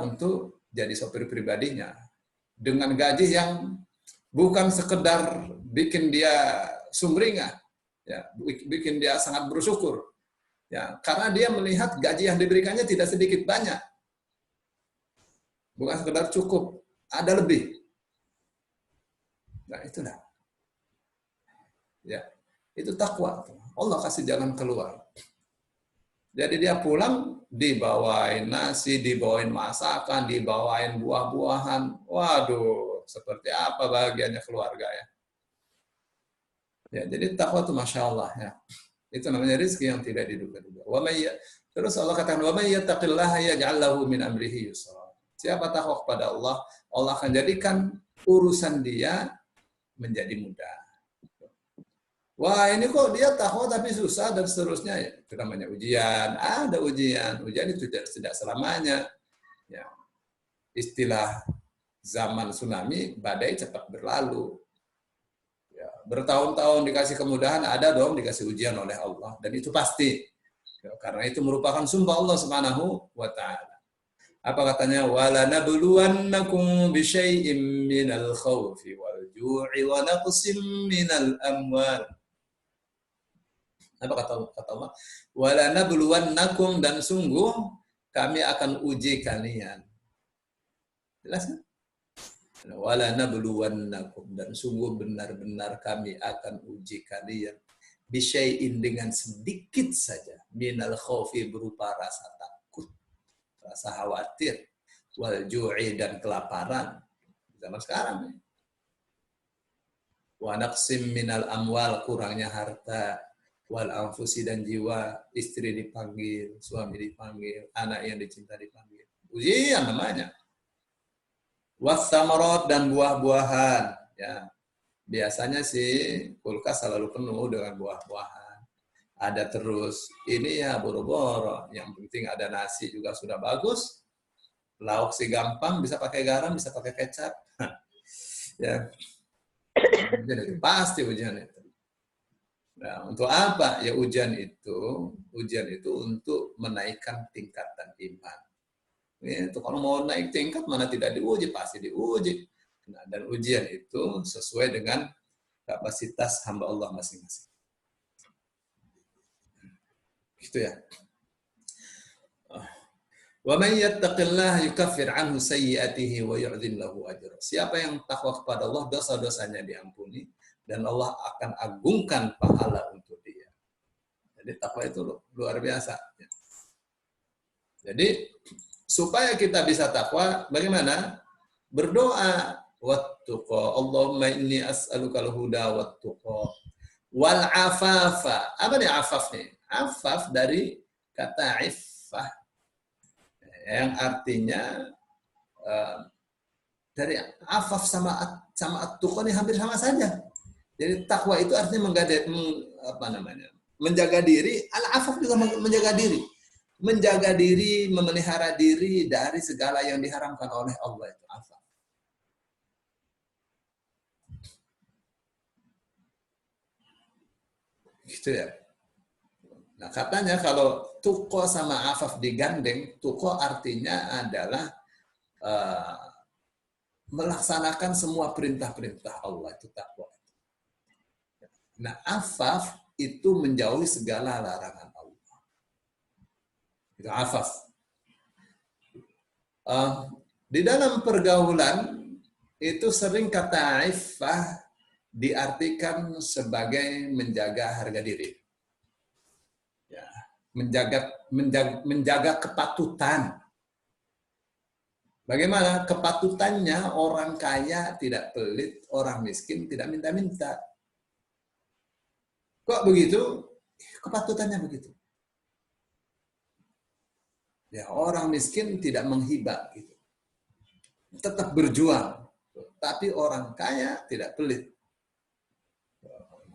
untuk jadi sopir pribadinya dengan gaji yang bukan sekedar bikin dia sumringah, ya, bikin dia sangat bersyukur, ya, karena dia melihat gaji yang diberikannya tidak sedikit banyak, bukan sekedar cukup, ada lebih. Nah itulah, ya, itu takwa. Allah kasih jalan keluar. Jadi dia pulang, dibawain nasi, dibawain masakan, dibawain buah-buahan. Waduh, seperti apa bahagianya keluarga ya. Ya, jadi takwa itu Masya Allah ya. Itu namanya rezeki yang tidak diduga-duga. Terus Allah katakan, wa may yattaqillaha yaj'al lahu min amrihi yusra. Siapa takwa kepada Allah, Allah akan jadikan urusan dia menjadi mudah. Wah, ini kok dia takwa tapi susah dan seterusnya, ya, itu namanya ujian. Ada ujian itu tidak selamanya. Ya. Istilah zaman tsunami, badai cepat berlalu. Ya, bertahun-tahun dikasih kemudahan, ada dong dikasih ujian oleh Allah, dan itu pasti. Ya, karena itu merupakan sumpah Allah Subhanahu wa taala. Apa katanya? Wala nabluwannakum bisyai'im minal khaufi wal ju'i wa naqsim minal amwal. Apa kata Allah? Wala nabluwannakum, dan sungguh kami akan uji kalian. Jelas kan? Wala nabluwannakum, dan sungguh benar-benar kami akan uji kalian bisyai'in, dengan sedikit saja, minal khaufi, berupa rasa takut, rasa khawatir, wal ju'i, dan kelaparan. Zaman sekarang nih. Wa naqsim minal amwal, kurangnya harta, wal anfusi, dan jiwa, istri dipanggil, suami dipanggil, anak yang dicinta dipanggil. Ujian namanya. Wasamarot, dan buah-buahan. Ya, biasanya sih kulkas selalu penuh dengan buah-buahan. Ada terus. Ini ya boro-boro. Yang penting ada nasi juga sudah bagus. Lauk sih gampang, bisa pakai garam, bisa pakai kecap. Ya. Ujian itu pasti ujian itu. Nah, untuk apa? Ya ujian itu untuk menaikkan tingkatan iman. Itu kalau mau naik tingkat mana tidak diuji, pasti diuji. Nah, dan ujian itu sesuai dengan kapasitas hamba Allah masing-masing. Gitu ya. Wa may yattaqillaha yukaffir anhu sayyi'atihi wa yu'dhin lahu ajra. Siapa yang takwa kepada Allah, dosa-dosanya diampuni dan Allah akan agungkan pahala untuk dia. Jadi takwa itu luar biasa. Jadi supaya kita bisa takwa, bagaimana? Berdoa, wattaqa. Allahumma inni as'aluka al-huda wattaqa wal afafa. Apa nih afaf nih? Afaf dari kata iffah, yang artinya dari afaf sama at-tuqa ini hampir sama saja. Jadi takwa itu artinya menjaga diri, al-afaf juga menjaga diri. Menjaga diri, memelihara diri dari segala yang diharamkan oleh Allah, itu afaf. Gitu ya. Nah, katanya kalau tuqa sama afaf digandeng, tuqa artinya adalah melaksanakan semua perintah-perintah Allah, itu takwa. Nah, afaf itu menjauhi segala larangan Allah. Itu afaf. Di dalam pergaulan itu sering kata iffah diartikan sebagai menjaga harga diri. Ya, menjaga kepatutan. Bagaimana kepatutannya? Orang kaya tidak pelit, orang miskin tidak minta-minta. Kok begitu? Kepatutannya begitu. Ya, orang miskin tidak menghibah gitu. Tetap berjuang. Tapi orang kaya tidak pelit.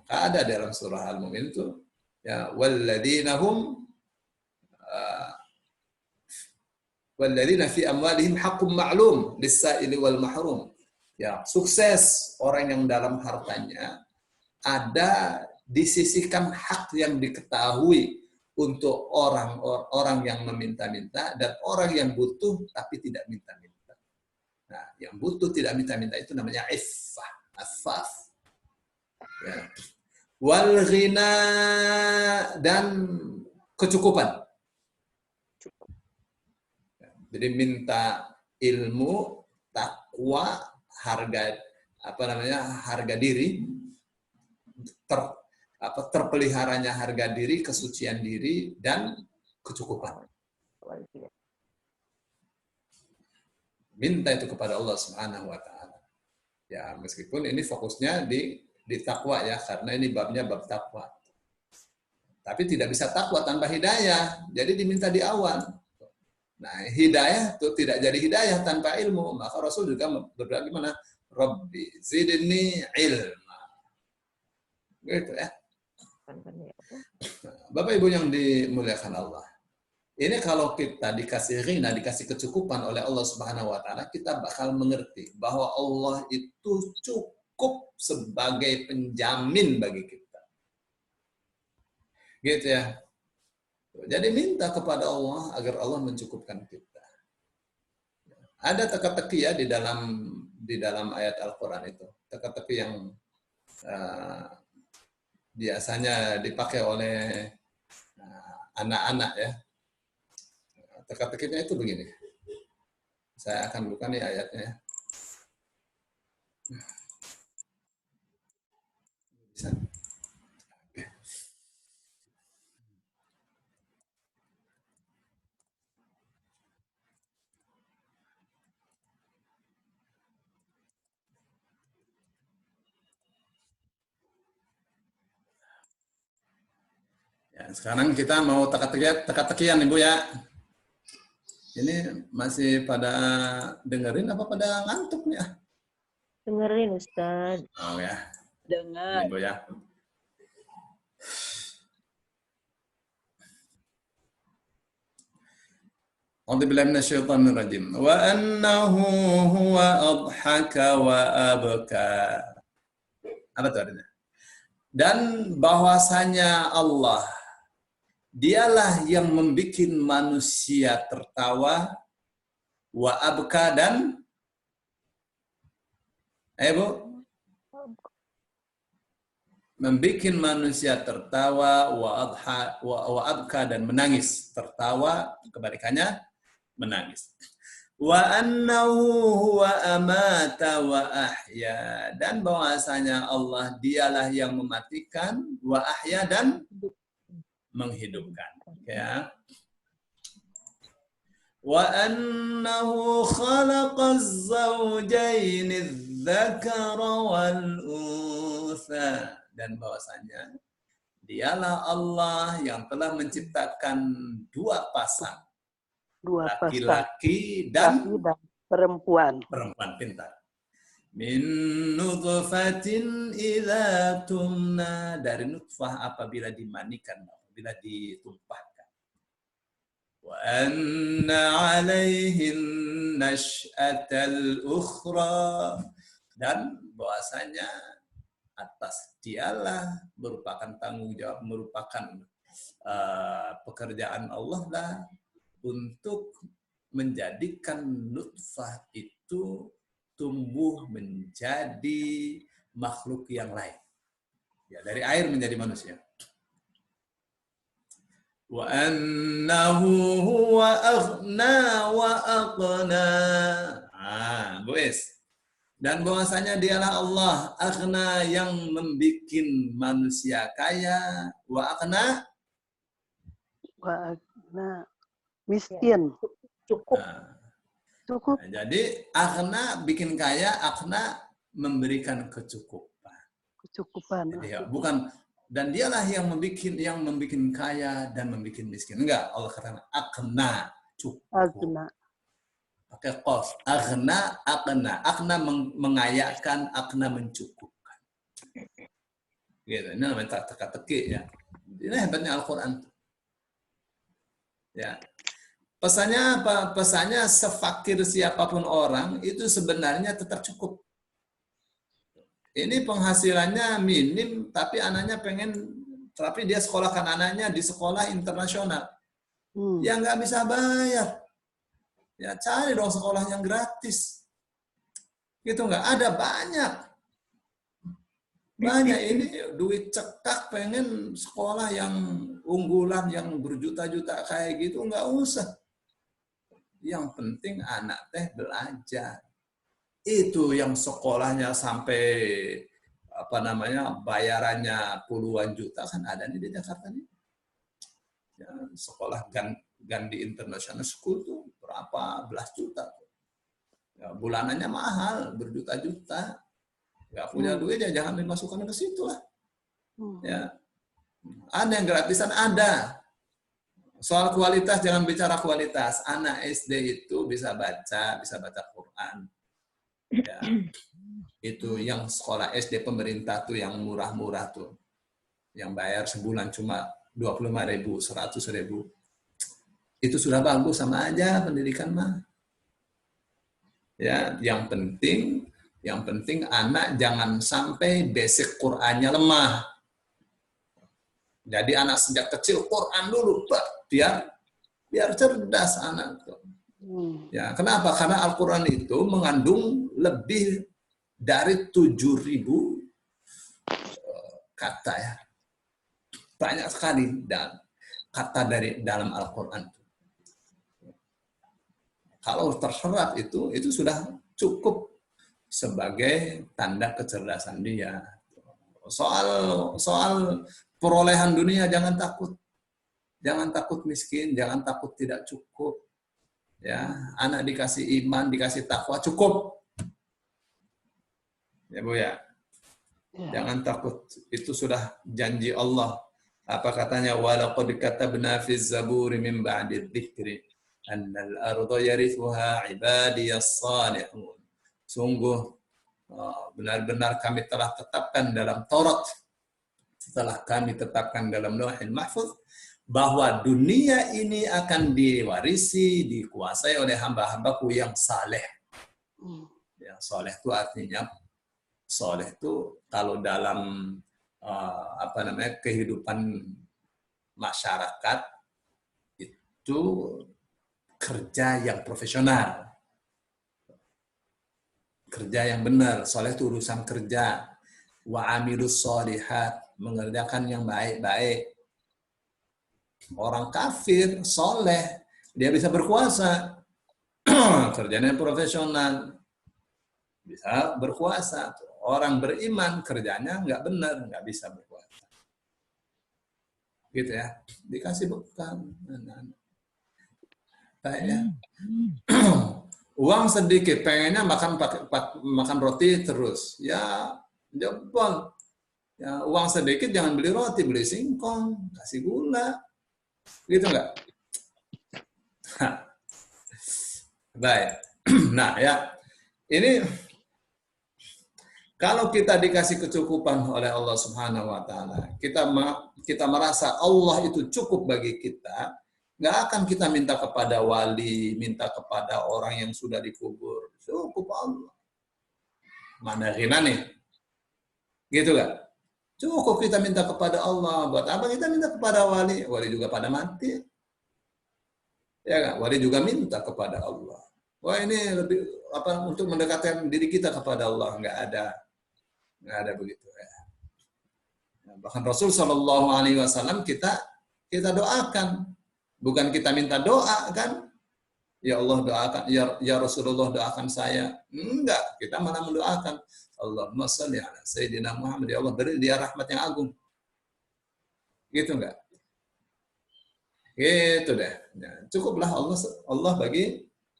Ada dalam surah Al-Mu'min itu, ya, walladzina fi amwalihim haqqun ma'lum lis-sa'ili wal mahrum. Ya, sukses orang yang dalam hartanya ada disisihkan hak yang diketahui untuk orang yang meminta-minta dan orang yang butuh tapi tidak minta-minta. Nah, yang butuh tidak minta-minta itu namanya iffah, afaf. Ya. Wal ghina, dan kecukupan. Jadi minta ilmu, takwa, harga diri, terpeliharanya harga diri, kesucian diri, dan kecukupan. Minta itu kepada Allah Subhanahu wa taala. Ya, meskipun ini fokusnya di takwa ya, karena ini babnya bab takwa. Tapi tidak bisa takwa tanpa hidayah. Jadi diminta di awal. Nah, hidayah itu tidak jadi hidayah tanpa ilmu. Maka Rasul juga berdoa gimana? Rabbi zidni ilma. Gitu ya. Bapak Ibu yang dimuliakan Allah. Ini kalau kita dikasih ghina, dikasih kecukupan oleh Allah Subhanahu wa taala, kita bakal mengerti bahwa Allah itu cukup sebagai penjamin bagi kita. Gitu ya. Jadi minta kepada Allah agar Allah mencukupkan kita. Ada teka-teki ya di dalam ayat Al-Qur'an itu. Teka-teki yang biasanya dipakai oleh anak-anak ya. Teka-tekinya itu begini. Saya akan buka nih ayatnya. Bisa. Ya, sekarang kita mau teka-tekian Ibu ya. Ini masih pada dengerin apa pada ngantuk nih? Dengerin Ustaz. Oh ya. Dengar. Ibu ya. A'udzubillahi minasyaitonir rajim. Wa annahu huwa adhaka wa abka. Apa itu artinya? Dan bahwasanya Allah dialah yang membuat manusia tertawa wa abka dan Bu, membuat manusia tertawa wa abka dan menangis. Tertawa kebalikannya menangis. Wa annahu huwa amata wa ahya, dan bahwasanya Allah dialah yang mematikan, wa ahya dan menghidupkan, ya. Wa annahu khalaqaz zawjayn adz-dzakara wal untha, dan bahwasanya dialah Allah yang telah menciptakan dua pasang, laki-laki dan perempuan pintar. Min nutfatin idza tumna, dari nutfah apabila dimanikan, apabila ditumpahkan. Wa anna 'alaihin nash'atal ukhra, dan bahwasanya atas dialah merupakan tanggung jawab, merupakan pekerjaan Allah lah untuk menjadikan nutfah itu tumbuh menjadi makhluk yang lain. Ya, dari air menjadi manusia. Wa annahu huwa aghna wa aqna. Boys. Dan bahwasanya dialah Allah aghna, yang membuat manusia kaya, wa aqna miskin. Cukup. Cukup. Nah, jadi aghna bikin kaya, aqna memberikan kecukupan. Jadi, ya, bukan, dan dialah yang membuat kaya dan membuat miskin. Enggak, Allah katakan aqna, cukup. Aghna. Pakai qaf. Aghna, aqna. Aqna mengayakan, aqna mencukupkan. Gitu. Ini namanya teka-teki, ya. Ini hebatnya Al-Qur'an. Ya. Pesannya apa? Pesannya sefakir siapapun orang itu sebenarnya tetap cukup. Ini penghasilannya minim, tapi anaknya tapi dia sekolahkan anaknya di sekolah internasional. Ya nggak bisa bayar. Ya cari dong sekolah yang gratis. Gitu nggak ada, banyak. Banyak ini duit cekak pengen sekolah yang unggulan yang berjuta-juta kayak gitu, nggak usah. Yang penting anak teh belajar. Itu yang sekolahnya sampai bayarannya puluhan juta kan ada nih di Jakarta nih. Ya, sekolah Gandhi International School tuh berapa belas juta. Ya, bulanannya mahal, berjuta-juta. Nggak punya duit ya jangan dimasukkan ke situ lah. Ya. Ada yang gratisan, ada. Soal kualitas jangan bicara kualitas. Anak SD itu bisa baca Quran. Ya. Itu yang sekolah SD pemerintah tuh yang murah-murah tuh. Yang bayar sebulan cuma 25.000, 100.000. Itu sudah bagus, sama aja pendidikan mah. Ya, yang penting anak jangan sampai basic Qur'annya lemah. Jadi anak sejak kecil Quran dulu, biar cerdas anak. Ya, kenapa? Karena Al-Quran itu mengandung lebih dari 7.000 kata, ya. Banyak sekali kata dari dalam Al-Quran. Kalau terserap itu sudah cukup sebagai tanda kecerdasan dia. Soal perolehan dunia jangan takut. Jangan takut miskin, jangan takut tidak cukup. Ya, anak dikasih iman, dikasih takwa cukup. Ya Bu ya. Jangan takut, itu sudah janji Allah. Apa katanya? Walaqad katabna fiz zaburi min ba'di dzikri annal arda yarithuha ibadiyas salihun. Sungguh benar-benar kami telah tetapkan dalam Taurat, setelah kami tetapkan dalam Lauhul Mahfuz, bahwa dunia ini akan diwarisi, dikuasai oleh hamba-hambaku yang saleh. Yang saleh itu artinya Soleh itu kalau dalam kehidupan masyarakat itu kerja yang profesional, kerja yang benar. Soleh itu urusan kerja. Wa amilus sholihat, mengerjakan yang baik-baik. Orang kafir soleh, dia bisa berkuasa, kerjanya profesional, bisa berkuasa. Orang beriman kerjanya nggak benar, nggak bisa berkuasa. Gitu ya, dikasih bekal. Baik ya. Uang sedikit, pengennya makan roti terus. Ya, jebol. Ya, uang sedikit jangan beli roti, beli singkong, kasih gula. Gitu nggak? Baik. Nah ya, ini kalau kita dikasih kecukupan oleh Allah Subhanahu Wa Taala, kita merasa Allah itu cukup bagi kita, nggak akan kita minta kepada wali, minta kepada orang yang sudah dikubur. Cukup Allah. Mana ghina nih? Gitu nggak? Cukup kita minta kepada Allah. Buat apa kita minta kepada wali? Wali juga pada mati. Ya kan? Wali juga minta kepada Allah. Wah ini lebih untuk mendekatkan diri kita kepada Allah, nggak ada begitu ya. Bahkan Rasul Shallallahu Alaihi Wasallam kita doakan, bukan kita minta doa kan? Ya Allah doakan, ya Rasulullah doakan saya. Enggak, kita malah mendoakan. Allahumma shalli ala Sayyidina Muhammad, ya Allah beri dia rahmat yang agung. Gitu enggak? Gitu deh. Ya, cukuplah Allah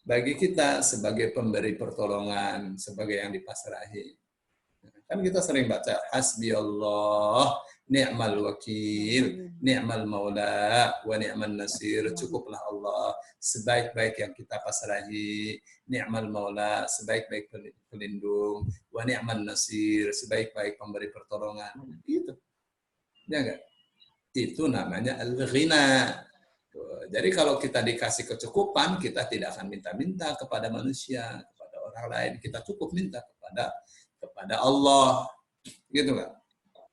bagi kita sebagai pemberi pertolongan, sebagai yang dipasrahi. Kan kita sering baca hasbi Allah, ni'mal wakil, ni'mal maula, wa ni'mal nasir. Cukuplah Allah sebaik-baik yang kita pasrahi, ni'mal maula, sebaik-baik pelindung, wa ni'mal nasir, sebaik-baik pemberi pertolongan. Gitu. Ya enggak? Itu namanya al-ghina. Jadi kalau kita dikasih kecukupan, kita tidak akan minta-minta kepada manusia, kepada orang lain. Kita cukup minta kepada Allah, gitu kan?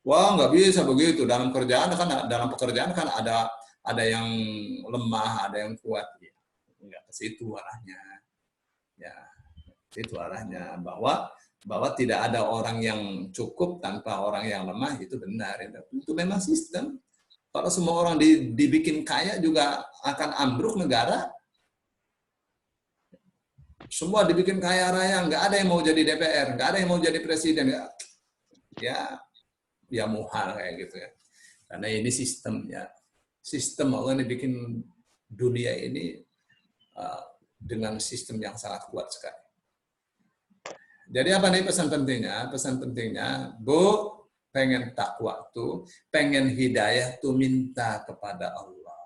Wah nggak bisa begitu. Dalam pekerjaan kan ada yang lemah, ada yang kuat. Ya, nggak ke situ arahnya. Ya, itu arahnya bahwa tidak ada orang yang cukup tanpa orang yang lemah, itu benar. Itu memang sistem. Kalau semua orang dibikin kaya juga akan ambruk negara. Semua dibikin kaya raya, nggak ada yang mau jadi DPR, nggak ada yang mau jadi presiden. Ya muhal kayak gitu ya. Karena ini sistem ya. Sistem Allah ini bikin dunia ini dengan sistem yang sangat kuat sekali. Jadi apa nih pesan pentingnya? Pesan pentingnya, Bu, pengen takwa tuh, pengen hidayah tuh minta kepada Allah.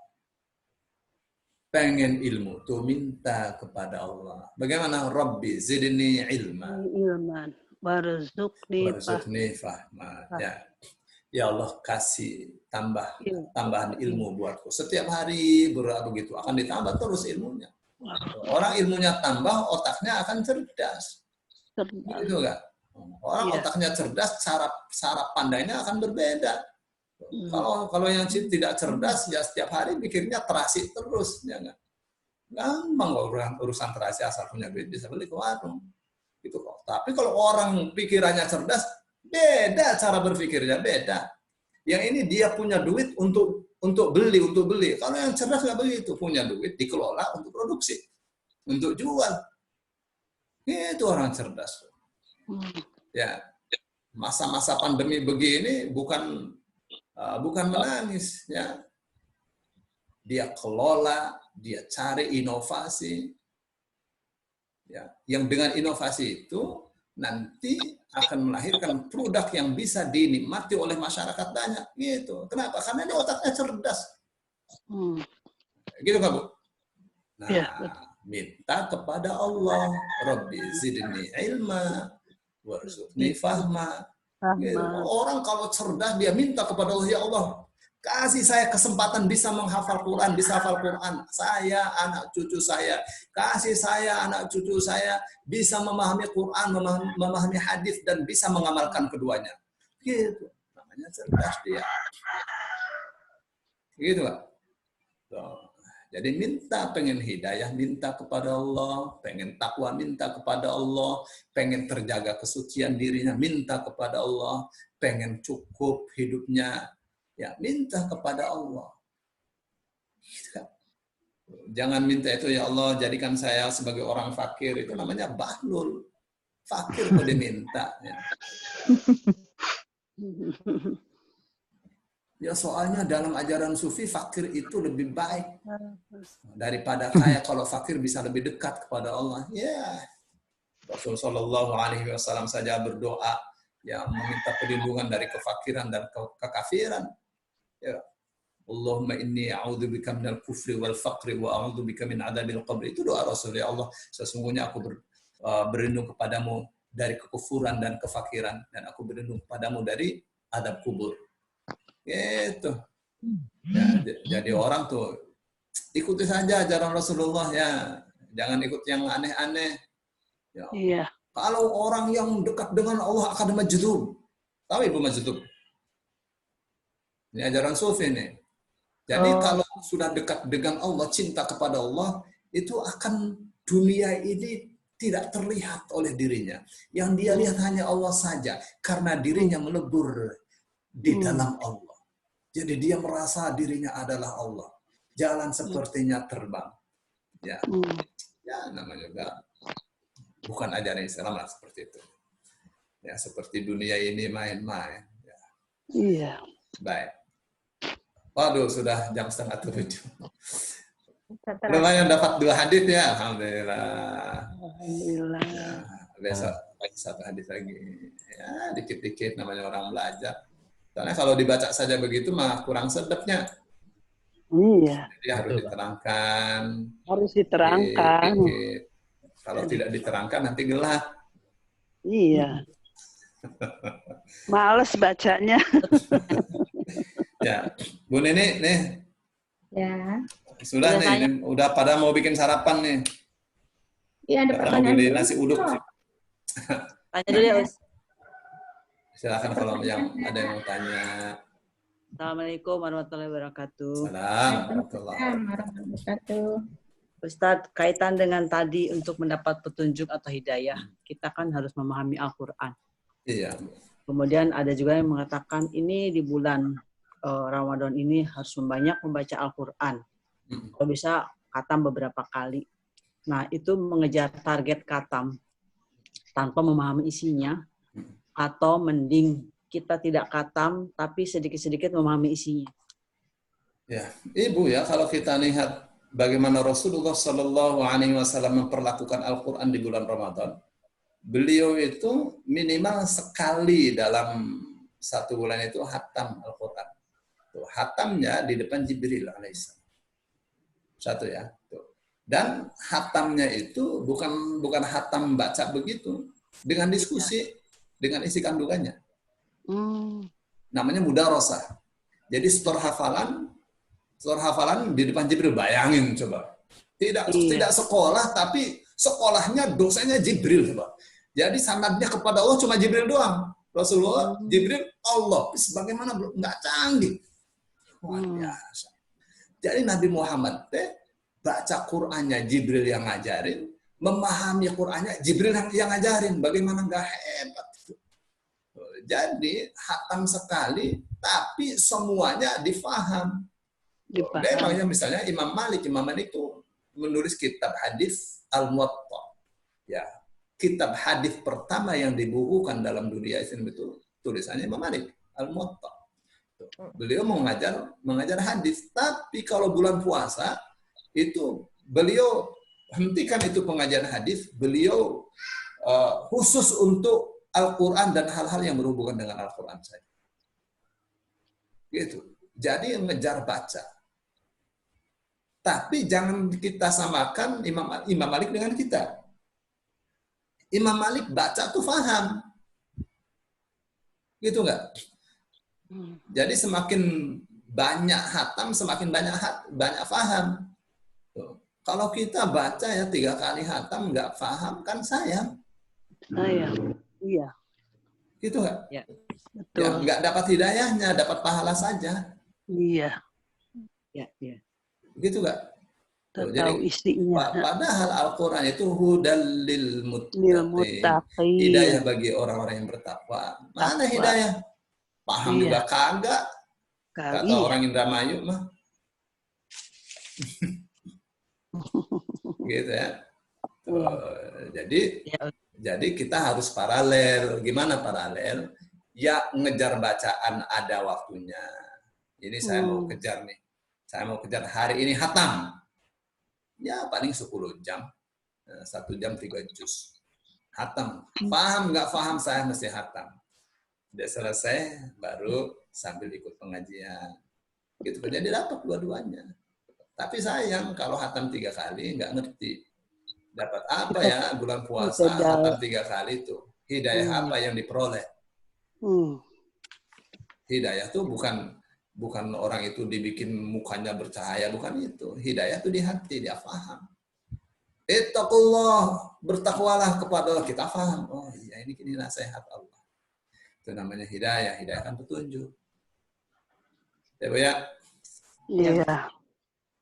Pengen ilmu tuh minta kepada Allah. Bagaimana? Rabbi zidni ilma. Ilman. Warzuqni fahma. Ya Allah kasih tambahan ilmu buatku. Setiap hari begitu akan ditambah terus ilmunya. Orang ilmunya tambah, otaknya akan cerdas. Gitu enggak? Orang otaknya cerdas, cara pandangnya akan berbeda. Kalau yang tidak cerdas, ya setiap hari pikirnya terasi terus, ya enggak? Gampang kok urusan terasi, asal punya duit bisa beli ke warung. Gitu kok. Tapi kalau orang pikirannya cerdas, beda cara berpikirnya, beda. Yang ini dia punya duit untuk beli. Kalau yang cerdas nggak begitu, punya duit dikelola untuk produksi, untuk jual. Itu orang cerdas. Ya, masa-masa pandemi begini bukan menangis, ya. Dia kelola, dia cari inovasi. Ya, yang dengan inovasi itu nanti akan melahirkan produk yang bisa dinikmati oleh masyarakat banyak, gitu. Kenapa? Karena dia otaknya cerdas. Gitu kan, Bu? Nah, minta kepada Allah, Rabbi zidni ilma, warzuqni fahma. Gitu. Orang kalau cerdas dia minta kepada Allah, ya Allah, Kasih saya kesempatan bisa menghafal Quran, bisa hafal Quran. Saya, anak cucu saya. Kasih saya, anak cucu saya bisa memahami Quran, memahami hadis, dan bisa mengamalkan keduanya. Gitu. Namanya cerdas dia. Gitu, Pak. Jadi minta, pengen hidayah, minta kepada Allah, pengen takwa, minta kepada Allah, pengen terjaga kesucian dirinya, minta kepada Allah, pengen cukup hidupnya, ya minta kepada Allah. Jangan minta itu, ya Allah jadikan saya sebagai orang fakir, itu namanya bahlul. Fakir kok diminta. Ya soalnya dalam ajaran sufi fakir itu lebih baik daripada kaya. Kalau fakir bisa lebih dekat kepada Allah. Ya, Rasul Shallallahu Alaihi Wasallam saja berdoa yang meminta perlindungan dari kefakiran dan kekafiran. Ya, Allahumma inni a'udzubika minal kufri wal faqri wa a'udzubika min adzabil qabr. Itu doa Rasul. Ya Allah, sesungguhnya aku berlindung kepadamu dari kekufuran dan kefakiran, dan aku berlindung kepadamu dari adab kubur. Gitu. Ya, jadi orang tuh ikuti saja ajaran Rasulullah, ya. Jangan ikut yang aneh-aneh. Ya. Iya. Kalau orang yang dekat dengan Allah akan majdub. Tahu Ibu majdub? Ini ajaran sufi nih. Jadi kalau sudah dekat dengan Allah, cinta kepada Allah, itu akan dunia ini tidak terlihat oleh dirinya. Yang dia lihat hanya Allah saja, karena dirinya melebur di dalam Allah. Jadi dia merasa dirinya adalah Allah. Jalan sepertinya terbang. Ya, ya namanya juga bukan ajaran Islam lah seperti itu. Ya, seperti dunia ini main-main. Ya. Iya. Baik. Waduh, sudah jam 6:30. Lumayan dapat 2 hadis ya, alhamdulillah. Alhamdulillah. Ya, besok lagi 1 hadis lagi. Ya, dikit-dikit namanya orang belajar. Soalnya kalau dibaca saja begitu mah kurang sedapnya. Iya. Jadi harus diterangkan. Harus diterangkan. Dikit. Kalau tidak diterangkan nanti gelap. Iya. Males bacanya. Ya, Bu Nini nih. Ya. Sudah nih, ini udah pada mau bikin sarapan nih. Iya, ada Pada mau pertanyaan. beli nasi uduk. Tanya dulu ya, Ustaz. Silakan kalau yang ada yang mau tanya. Assalamualaikum warahmatullahi wabarakatuh. Assalamualaikum warahmatullahi wabarakatuh. Ustadz, kaitan dengan tadi untuk mendapat petunjuk atau hidayah, kita kan harus memahami Al-Quran. Iya. Kemudian ada juga yang mengatakan ini di bulan Ramadan ini harus banyak membaca Al-Quran. Kalau bisa khatam beberapa kali. Nah, itu mengejar target khatam tanpa memahami isinya, atau mending kita tidak khatam tapi sedikit-sedikit memahami isinya. Ya, Ibu ya, kalau kita lihat bagaimana Rasulullah Shallallahu Alaihi Wasallam memperlakukan Al-Quran di bulan Ramadan, beliau itu minimal sekali dalam 1 bulan itu khatam Al-Quran. Khatamnya di depan Jibril alaihissalam. 1 ya. Dan khatamnya itu bukan khatam baca begitu, dengan diskusi, dengan isi kandungannya. Namanya mudarasah. Jadi setor hafalan di depan Jibril. Bayangin coba. Tidak sekolah, tapi sekolahnya dosennya Jibril coba. Jadi sanadnya kepada Allah cuma Jibril doang. Rasulullah, Jibril, Allah. Bagaimana belum nggak canggih. Wah, biasa. Jadi Nabi Muhammad baca Qur'annya Jibril yang ngajarin, memahami Qur'annya Jibril yang ngajarin. Bagaimana nggak hebat. Jadi khatam sekali, tapi semuanya difaham. Memangnya misalnya Imam Malik itu menulis kitab hadis Al-Muwatta. Ya, kitab hadis pertama yang dibukukan dalam dunia Islam itu tulisannya Imam Malik, Al-Muwatta. Beliau mengajar hadis, tapi kalau bulan puasa itu beliau hentikan itu pengajaran hadis, beliau khusus untuk Al-Quran dan hal-hal yang berhubungan dengan Al-Quran saja. Gitu. Jadi mengejar baca. Tapi jangan kita samakan Imam Malik dengan kita. Imam Malik baca tuh paham. Gitu enggak? Jadi semakin banyak hatam semakin banyak faham. Tuh. Kalau kita baca ya 3 kali hatam nggak faham kan sayang. Sayang. Iya, Gitu nggak? Ya. Ya, betul. nggak dapat hidayahnya, dapat pahala saja. Iya, Ya, ya. Gitu nggak? tak Jadi tahu isinya. padahal Al-Quran itu hudal lil Lil muttaqin. muttaqin. Hidayah bagi orang-orang yang bertakwa. Mana Takwa. hidayah? Paham Iya. juga kagak. Kata Iya. orang Indramayu mah. Gitu ya. Jadi kita harus paralel. Gimana paralel? Ya ngejar bacaan ada waktunya. Ini saya mau kejar nih. Saya mau kejar hari ini hatam. Ya paling 10 jam. 1 jam 3 juz. Hatam. Paham nggak paham saya mesti hatam. Udah selesai baru sambil ikut pengajian. Gitu. Jadi dapat dua-duanya. Tapi sayang kalau hatam 3 kali nggak ngerti. Dapat apa ya bulan puasa hatam 3 kali itu? Hidayah apa yang diperoleh? Hidayah itu bukan orang itu dibikin mukanya bercahaya, bukan itu. Hidayah itu di hati, dia paham. Ittaqullah, bertakwalah kepada Allah. Kita paham. Oh iya, ini nasihat Allah. Itu namanya hidayah. Hidayah kan petunjuk. Ya, Bu ya? Iya.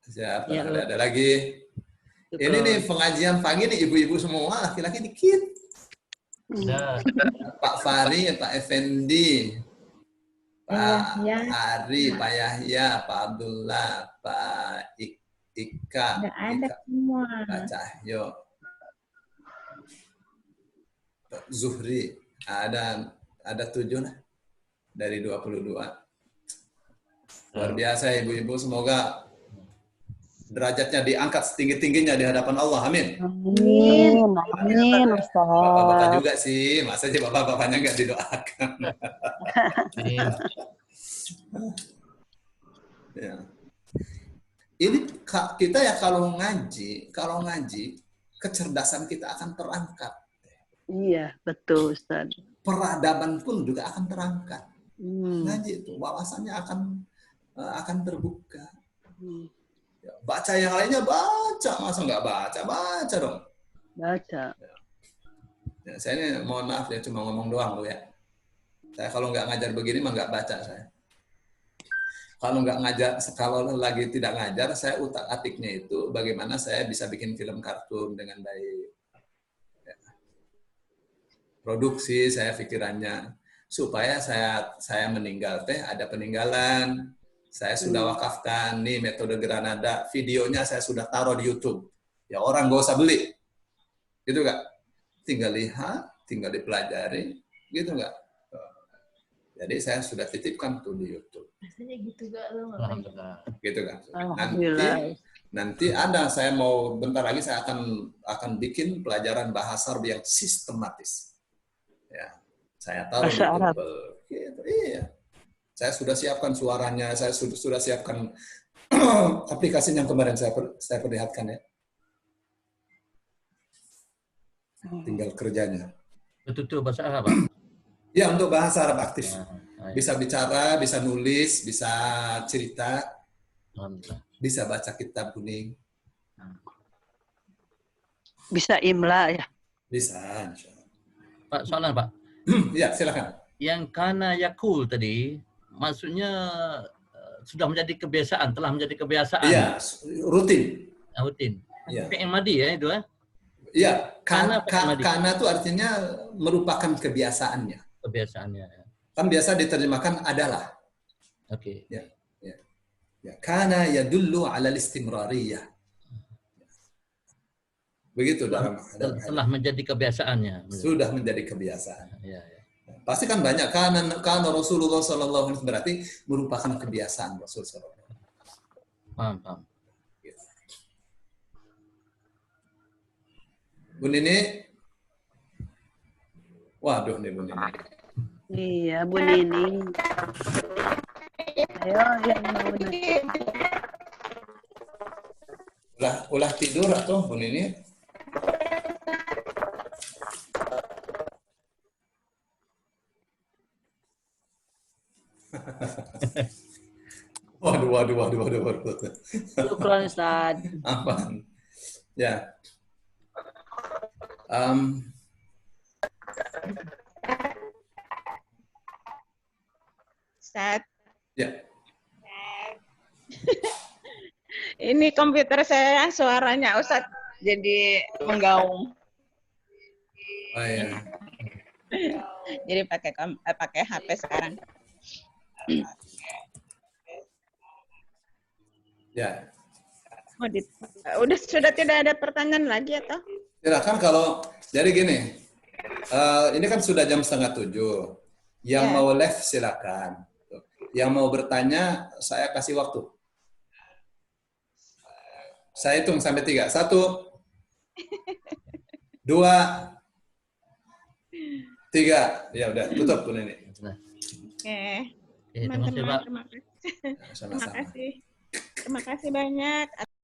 Siapa? Ya, Ada lagi? Betul. Ini nih pengajian pagi nih ibu-ibu semua, laki-laki dikit. Nah, Pak Fahri, Pak Effendi, Pak Ya. Ari, Pak Yahya, Pak Abdullah, Pak Ika, Nggak ada semua. Pak Cahyo, Pak Zuhri, ada 7 lah dari 22. Luar biasa ibu-ibu, semoga derajatnya diangkat setinggi-tingginya di hadapan Allah. Amin. Amin. Amin, Ustaz. Bapak-bapak juga sih, masa sih bapak-bapaknya nggak didoakan. ini Ya. Ini kita ya kalau ngaji, kecerdasan kita akan terangkat. Iya, betul, Ustaz. Peradaban pun juga akan terangkat. Ngaji itu wawasannya akan terbuka. Ya, baca yang lainnya baca, masa nggak baca dong. Baca. Ya, saya ini mohon maaf ya cuma ngomong doang loh ya. Saya kalau nggak ngajar begini mah nggak baca saya. Kalau nggak ngajar, kalau lagi tidak ngajar, saya utak-atiknya itu bagaimana saya bisa bikin film kartun dengan baik. Ya. Produksi saya pikirannya supaya saya meninggal ada peninggalan. Saya sudah wakafkan nih metode Granada, videonya saya sudah taruh di YouTube. Ya orang nggak usah beli, gitu nggak? Tinggal lihat, tinggal dipelajari, gitu nggak? Jadi saya sudah titipkan tuh di YouTube. Rasanya gitu gak lo? alhamdulillah. Gitu kan. Alhamdulillah. Nanti ada saya mau bentar lagi saya akan bikin pelajaran bahasa Arab yang sistematis. Ya. Saya taruh di Bahasa Arab. YouTube. Gitu. Iya. Saya sudah siapkan suaranya, saya sudah siapkan aplikasi yang kemarin saya perlihatkan ya. Tinggal kerjanya. Betul bahasa Arab, Pak. Ya, untuk bahasa Arab aktif. Nah, Bisa bicara, bisa nulis, bisa cerita, alhamdulillah. bisa baca kitab kuning. Bisa imla ya. Bisa, insya Allah. Pak, soalan Pak. Ya, silakan. Yang kana yakul tadi, maksudnya sudah menjadi kebiasaan, telah menjadi kebiasaan. Iya, rutin. Rutin. Iya. Fi'il madi ya itu ya. Iya, Kana karena itu artinya merupakan kebiasaannya. Kebiasaannya. Kan biasa diterjemahkan adalah. Oke. Ya. Kana yadullu 'ala al-istimrariyah. Begitu dalam Telah menjadi kebiasaannya. sudah menjadi kebiasaan. Ya. Pasti kan banyak karena Rasulullah sallallahu alaihi wasallam berarti merupakan kebiasaan Rasul sallallahu alaihi wasallam. Paham. Bu Nini. Waduh nih Bu Nini. Iya, Bu Nini. Ayo, yang mau Ulah tidur atau Bu Nini? Waduh. Syukron Ustaz. Apa? Ya. Ustaz, Ya. ini komputer saya suaranya Ustaz jadi menggaung. Oh ya. Jadi pakai HP sekarang. Ya. Udah sudah tidak ada pertanyaan lagi atau? Silakan kalau jadi gini. Ini kan sudah jam 6:30. Yang Ya. mau live silakan. Yang mau bertanya saya kasih waktu. Saya hitung sampai 3. 1, 2, 3. Ya udah, tutup Bu Neni. Oke. Terima kasih, Teman-teman, Pak. terima kasih. Terima Sama-sama. kasih. Terima kasih banyak.